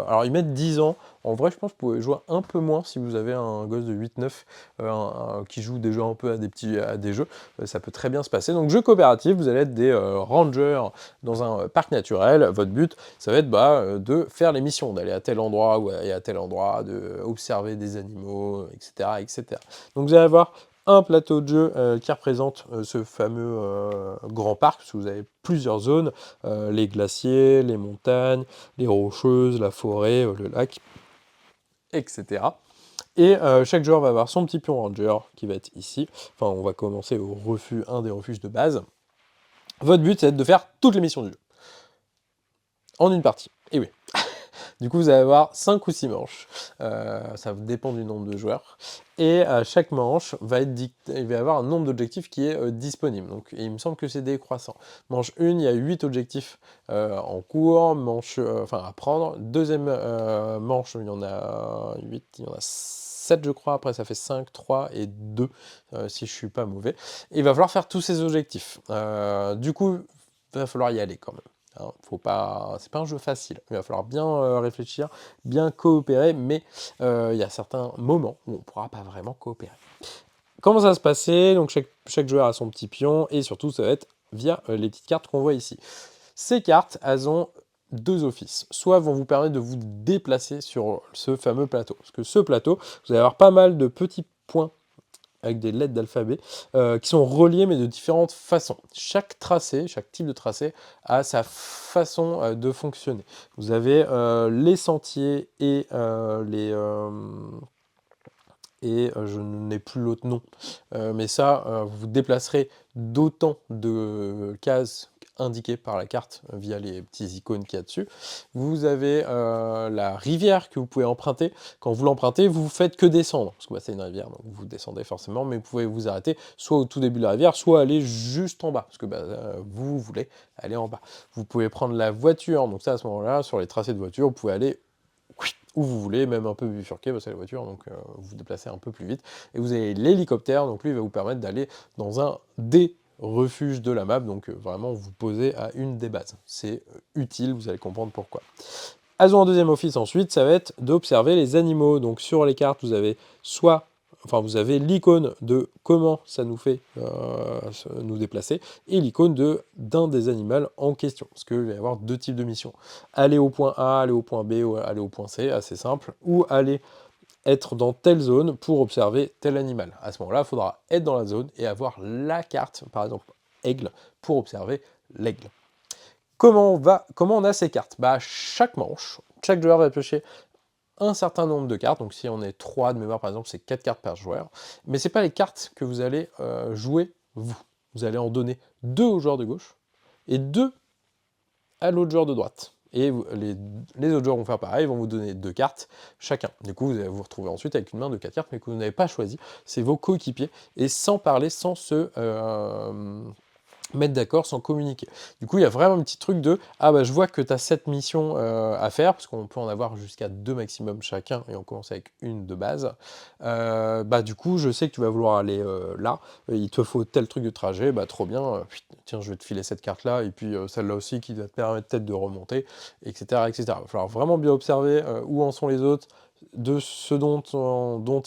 alors, ils mettent 10 ans. En vrai, je pense que vous pouvez jouer un peu moins si vous avez un gosse de 8-9 qui joue déjà un peu à des jeux. Ça peut très bien se passer. Donc, jeu coopératif, vous allez être des rangers dans un parc naturel. Votre but, ça va être de faire les missions, d'aller à tel endroit ou à tel endroit, d'observer des animaux, etc., etc. Donc, vous allez avoir un plateau de jeu qui représente ce fameux grand parc, parce que vous avez plusieurs zones, les glaciers, les montagnes, les rocheuses, la forêt, le lac, etc. Et chaque joueur va avoir son petit pion ranger qui va être ici. Enfin, on va commencer au refuge, un des refuges de base. Votre but, c'est de faire toutes les missions du jeu. En une partie. Et oui. Du coup, vous allez avoir 5 ou 6 manches. Ça dépend du nombre de joueurs. Et chaque manche va être il va y avoir un nombre d'objectifs qui est disponible. Donc, il me semble que c'est décroissant. Manche 1, il y a 8 objectifs en cours, enfin à prendre. Deuxième manche, il y en a 8, il y en a 7 je crois. Après, ça fait 5, 3 et 2, si je ne suis pas mauvais. Et il va falloir faire tous ces objectifs. Du coup, il va falloir y aller quand même. Hein, c'est pas un jeu facile. Il va falloir bien réfléchir, bien coopérer, mais il y a certains moments où on ne pourra pas vraiment coopérer. Comment ça va se passer? Donc chaque joueur a son petit pion, et surtout ça va être via les petites cartes qu'on voit ici. Ces cartes, elles ont deux offices. Soit vont vous permettre de vous déplacer sur ce fameux plateau. Parce que ce plateau, vous allez avoir pas mal de petits points avec des lettres d'alphabet, qui sont reliées mais de différentes façons. Chaque tracé, chaque type de tracé a sa façon de fonctionner. Vous avez les sentiers et je n'ai plus l'autre nom, mais ça, vous vous déplacerez d'autant de cases indiquées par la carte via les petits icônes qu'il y a dessus. Vous avez la rivière que vous pouvez emprunter. Quand vous l'empruntez, vous ne faites que descendre, parce que c'est une rivière, donc vous descendez forcément, mais vous pouvez vous arrêter soit au tout début de la rivière, soit aller juste en bas, parce que vous voulez aller en bas. Vous pouvez prendre la voiture, donc ça à ce moment-là, sur les tracés de voiture, vous pouvez aller où vous voulez, même un peu bifurqué, parce que la voiture, donc vous vous déplacez un peu plus vite. Et vous avez l'hélicoptère, donc lui, il va vous permettre d'aller dans un des refuges de la map, donc vraiment vous posez à une des bases. C'est utile, vous allez comprendre pourquoi. Azo en deuxième office ensuite, ça va être d'observer les animaux. Donc sur les cartes, vous avez vous avez l'icône de comment ça nous fait nous déplacer et l'icône d'un des animaux en question. Parce qu'il va y avoir deux types de missions. Aller au point A, aller au point B ou aller au point C, assez simple, ou aller être dans telle zone pour observer tel animal. À ce moment-là, il faudra être dans la zone et avoir la carte, par exemple aigle, pour observer l'aigle. Comment on a ces cartes? Chaque manche, chaque joueur va piocher un certain nombre de cartes. Donc si on est 3 de mémoire par exemple, c'est 4 cartes par joueur. Mais ce n'est pas les cartes que vous allez jouer vous. Vous allez en donner 2 au joueur de gauche et 2 à l'autre joueur de droite. Et les autres joueurs vont faire pareil, ils vont vous donner 2 cartes chacun. Du coup, vous allez vous retrouver ensuite avec une main de 4 cartes, mais que vous n'avez pas choisi. C'est vos coéquipiers. Et sans parler, sans se mettre d'accord, sans communiquer. Du coup, il y a vraiment un petit truc de « Ah je vois que tu as cette mission à faire », parce qu'on peut en avoir jusqu'à 2 maximum chacun, et on commence avec une de base. Du coup, je sais que tu vas vouloir aller là, il te faut tel truc de trajet, trop bien, tiens, je vais te filer cette carte-là, et puis celle-là aussi qui va te permettre peut-être de remonter, etc. etc. Il va falloir vraiment bien observer où en sont les autres, de ce dont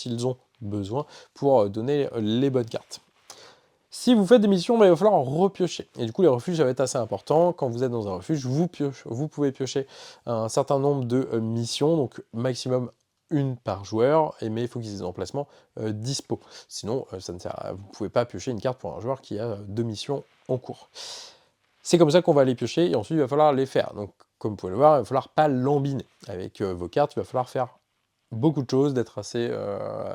ils ont besoin pour donner les bonnes cartes. Si vous faites des missions, il va falloir en repiocher. Et du coup, les refuges, ça va être assez important. Quand vous êtes dans un refuge, vous pouvez piocher un certain nombre de missions, donc maximum une par joueur, mais il faut qu'ils aient des emplacements dispo. Sinon, ça ne sert vous ne pouvez pas piocher une carte pour un joueur qui a 2 missions en cours. C'est comme ça qu'on va les piocher, et ensuite, il va falloir les faire. Donc, comme vous pouvez le voir, il va falloir pas lambiner. Avec vos cartes, il va falloir faire beaucoup de choses, d'être assez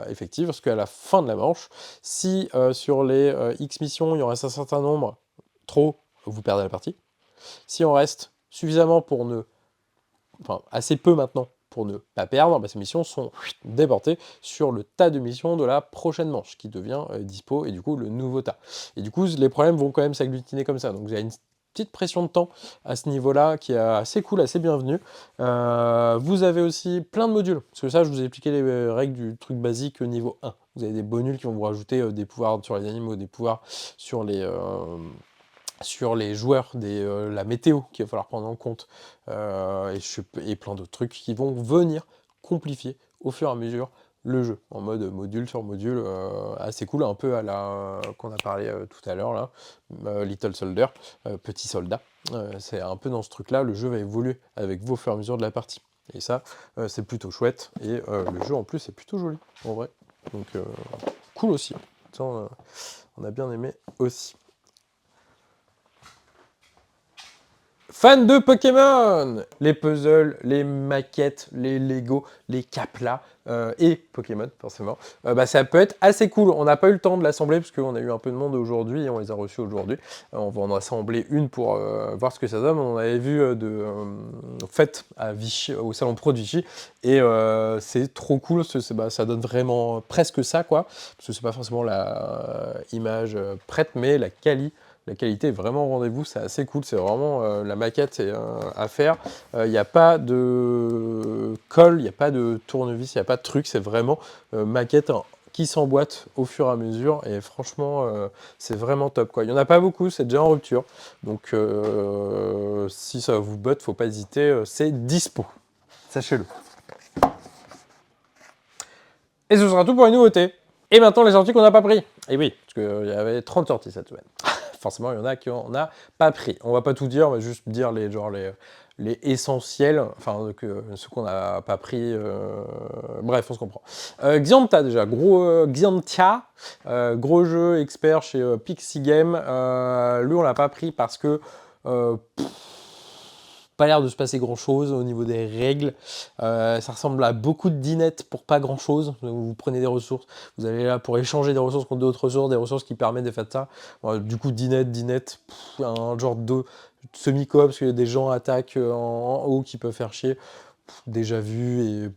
effectif, parce qu'à la fin de la manche, si sur les X missions, il en reste un certain nombre trop, vous perdez la partie. Si on reste suffisamment assez peu maintenant pour ne pas perdre, ces missions sont déportées sur le tas de missions de la prochaine manche, qui devient dispo, et du coup le nouveau tas. Et du coup, les problèmes vont quand même s'agglutiner comme ça. Donc vous avez une petite pression de temps à ce niveau-là qui est assez cool, assez bienvenue. Vous avez aussi plein de modules, parce que ça, je vous ai expliqué les règles du truc basique niveau 1. Vous avez des modules qui vont vous rajouter des pouvoirs sur les animaux, des pouvoirs sur sur les joueurs, la météo qu'il va falloir prendre en compte, et plein d'autres trucs qui vont venir compliquer au fur et à mesure le jeu, en mode module sur module, assez cool, un peu à la qu'on a parlé tout à l'heure, là, Little Soldier, petit soldat. C'est un peu dans ce truc-là, le jeu va évoluer avec vous au fur et à mesure de la partie. Et ça, c'est plutôt chouette, et le jeu en plus est plutôt joli, en vrai. Donc cool aussi. Ça, on a bien aimé aussi. Fan de Pokémon! Les puzzles, les maquettes, les Lego, les Caplas et Pokémon, forcément. Ça peut être assez cool. On n'a pas eu le temps de l'assembler parce qu'on a eu un peu de monde aujourd'hui et on les a reçus aujourd'hui. On va en assembler une pour voir ce que ça donne. On avait vu fête à Vichy, au Salon Pro de Vichy, et c'est trop cool. Ça donne vraiment presque ça, quoi. Parce que c'est pas forcément la image prête, mais la qualité est vraiment au rendez-vous, c'est assez cool, c'est vraiment la maquette à faire. Il n'y a pas de colle, il n'y a pas de tournevis, il n'y a pas de truc, c'est vraiment maquette qui s'emboîte au fur et à mesure, et franchement, c'est vraiment top, quoi. Il n'y en a pas beaucoup, c'est déjà en rupture, donc si ça vous botte, faut pas hésiter, c'est dispo, sachez-le. Et ce sera tout pour les nouveautés. Et maintenant, les sorties qu'on n'a pas pris. Et oui, parce qu'il y avait 30 sorties cette semaine. Forcément, il y en a qu'on n'a pas pris. On va pas tout dire, on va juste dire les essentiels, enfin ceux qu'on n'a pas pris. Bref, on se comprend. Xianta déjà, Xiantia, gros jeu expert chez Pixie Game. Lui, on l'a pas pris parce que pas l'air de se passer grand chose au niveau des règles. Ça ressemble à beaucoup de dinettes pour pas grand chose. Vous prenez des ressources, vous allez là pour échanger des ressources contre d'autres ressources, des ressources qui permettent de faire ça. Du coup, dinette, un genre de semi-coop parce que des gens attaquent en haut qui peuvent faire chier. Déjà vu, et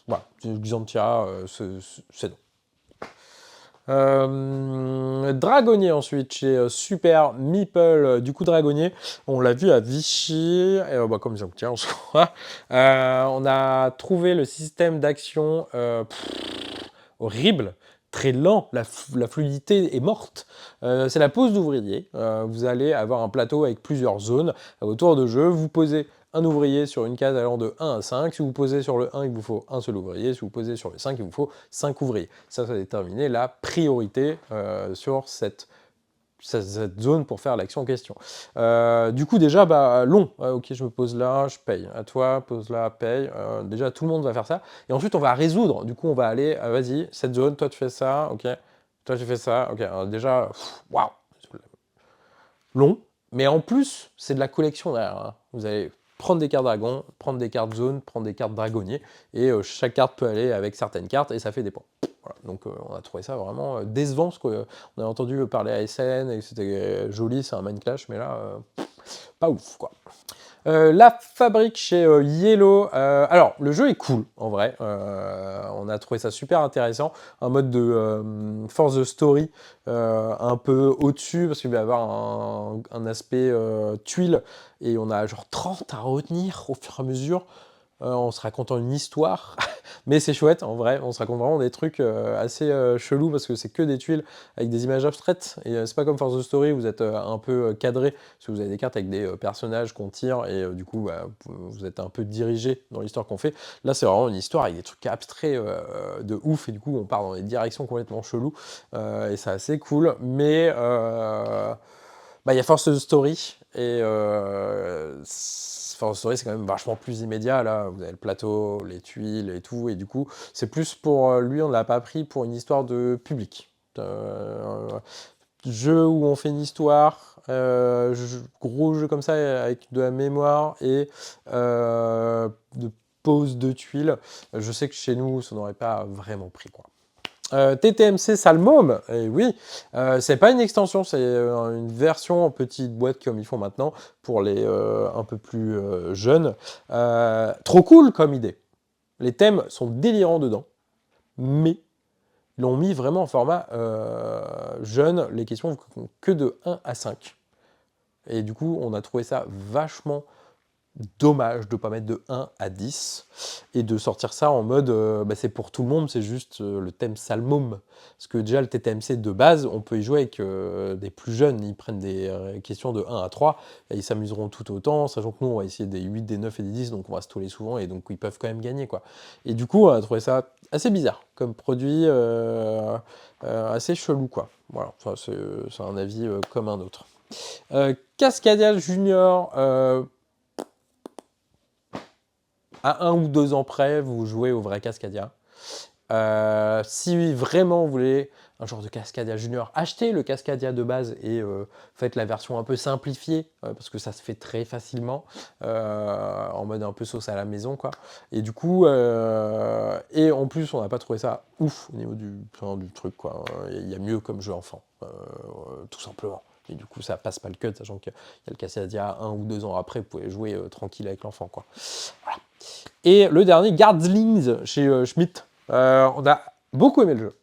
voilà, Xantia, c'est non. Dragonnier ensuite, chez Super Meeple, du coup Dragonnier, on l'a vu à Vichy, et, comme ça, tiens, on a trouvé le système d'action horrible, très lent, la fluidité est morte. C'est la pose d'ouvrier. Vous allez avoir un plateau avec plusieurs zones autour de jeu. Vous posez un ouvrier sur une case allant de 1 à 5. Si vous posez sur le 1, il vous faut un seul ouvrier. Si vous posez sur le 5, il vous faut 5 ouvriers. Ça va déterminer la priorité sur cette zone pour faire l'action en question. Du coup, déjà, long. Ok, je me pose là, je paye. À toi, pose là, paye. Déjà, tout le monde va faire ça. Et ensuite, on va résoudre. Du coup, on va aller, vas-y, cette zone, toi, tu fais ça, ok. Toi, tu fais ça, ok. Alors, déjà, waouh, long. Mais en plus, c'est de la collection derrière. Hein. Vous allez prendre des cartes dragons, prendre des cartes zone, prendre des cartes dragonniers, et chaque carte peut aller avec certaines cartes, et ça fait des points. Voilà. Donc on a trouvé ça vraiment décevant, parce qu'on a entendu parler à SN, et que c'était joli, c'est un Mind Clash, mais là, pas ouf, quoi. La fabrique chez Yellow. Alors, le jeu est cool, en vrai. On a trouvé ça super intéressant. Un mode de Force the Story un peu au-dessus, parce qu'il va y avoir un aspect tuile, et on a genre 30 à retenir au fur et à mesure. En se racontant une histoire, mais c'est chouette en vrai, on se raconte vraiment des trucs assez chelous, parce que c'est que des tuiles avec des images abstraites, et c'est pas comme Force the Story où vous êtes un peu cadré, parce que vous avez des cartes avec des personnages qu'on tire, et du coup vous êtes un peu dirigé dans l'histoire qu'on fait. Là c'est vraiment une histoire avec des trucs abstraits de ouf, et du coup on part dans des directions complètement cheloues, et c'est assez cool, mais il y a Force the Story, et Force Story, c'est quand même vachement plus immédiat. Là, vous avez le plateau, les tuiles et tout, et du coup, c'est plus pour lui, on ne l'a pas pris pour une histoire de public. Jeu où on fait une histoire, gros jeu comme ça avec de la mémoire et de pose de tuiles. Je sais que chez nous, ça n'aurait pas vraiment pris, quoi. TTMC Salmom, et oui, c'est pas une extension, c'est une version en petite boîte comme ils font maintenant pour les un peu plus jeunes. Trop cool comme idée. Les thèmes sont délirants dedans, mais ils l'ont mis vraiment en format jeune. Les questions vont que de 1 à 5. Et du coup, on a trouvé ça vachement dommage de ne pas mettre de 1 à 10 et de sortir ça en mode c'est pour tout le monde, c'est juste le thème Salmôme. Parce que déjà, le TTMC de base, on peut y jouer avec des plus jeunes, ils prennent des questions de 1 à 3, et ils s'amuseront tout autant, sachant que nous, on va essayer des 8, des 9 et des 10, donc on va se toller souvent, et donc ils peuvent quand même gagner, quoi. Et du coup, on a trouvé ça assez bizarre, comme produit assez chelou, quoi. Voilà, enfin, c'est un avis comme un autre. Cascadia Junior, à 1 ou 2 ans près, vous jouez au vrai Cascadia. Si vraiment vous voulez un genre de Cascadia Junior, achetez le Cascadia de base et faites la version un peu simplifiée, parce que ça se fait très facilement, en mode un peu sauce à la maison, quoi. Et du coup, et en plus, on n'a pas trouvé ça ouf au niveau du truc, quoi. Il y a mieux comme jeu enfant, tout simplement. Et du coup, ça passe pas le cut, sachant qu'il y a le Cascadia 1 ou 2 ans après, vous pouvez jouer tranquille avec l'enfant, quoi. Voilà. Et le dernier, Guardlings, chez Schmidt. On a beaucoup aimé le jeu.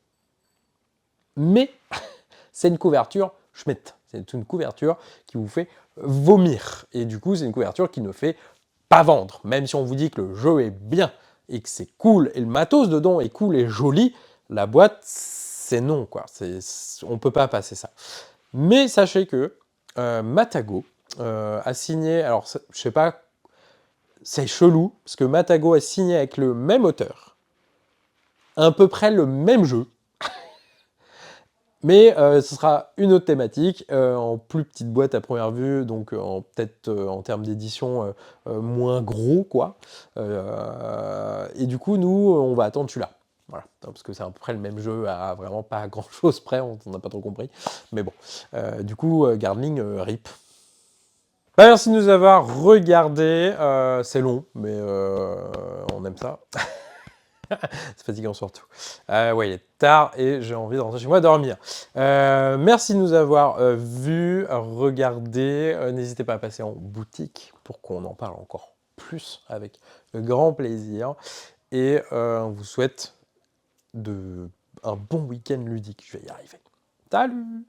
Mais c'est une couverture Schmidt. C'est une couverture qui vous fait vomir. Et du coup, c'est une couverture qui ne fait pas vendre. Même si on vous dit que le jeu est bien et que c'est cool et le matos dedans est cool et joli, la boîte, c'est non, quoi. On peut pas passer ça. Mais sachez que Matago a signé, alors je sais pas, c'est chelou, parce que Matago a signé avec le même auteur, à peu près le même jeu, mais ce sera une autre thématique, en plus petite boîte à première vue, donc peut-être en termes d'édition moins gros, quoi. Et du coup, nous, on va attendre celui-là. Voilà, parce que c'est à peu près le même jeu, à vraiment pas grand-chose près, on n'a pas trop compris. Mais bon, du coup, Gardling, RIP. Bah, merci de nous avoir regardés, c'est long, mais on aime ça. C'est fatigant surtout. Ouais, il est tard et j'ai envie de rentrer chez moi dormir. Merci de nous avoir vus, regardés. N'hésitez pas à passer en boutique pour qu'on en parle encore plus avec grand plaisir. Et on vous souhaite un bon week-end ludique. Je vais y arriver. Salut!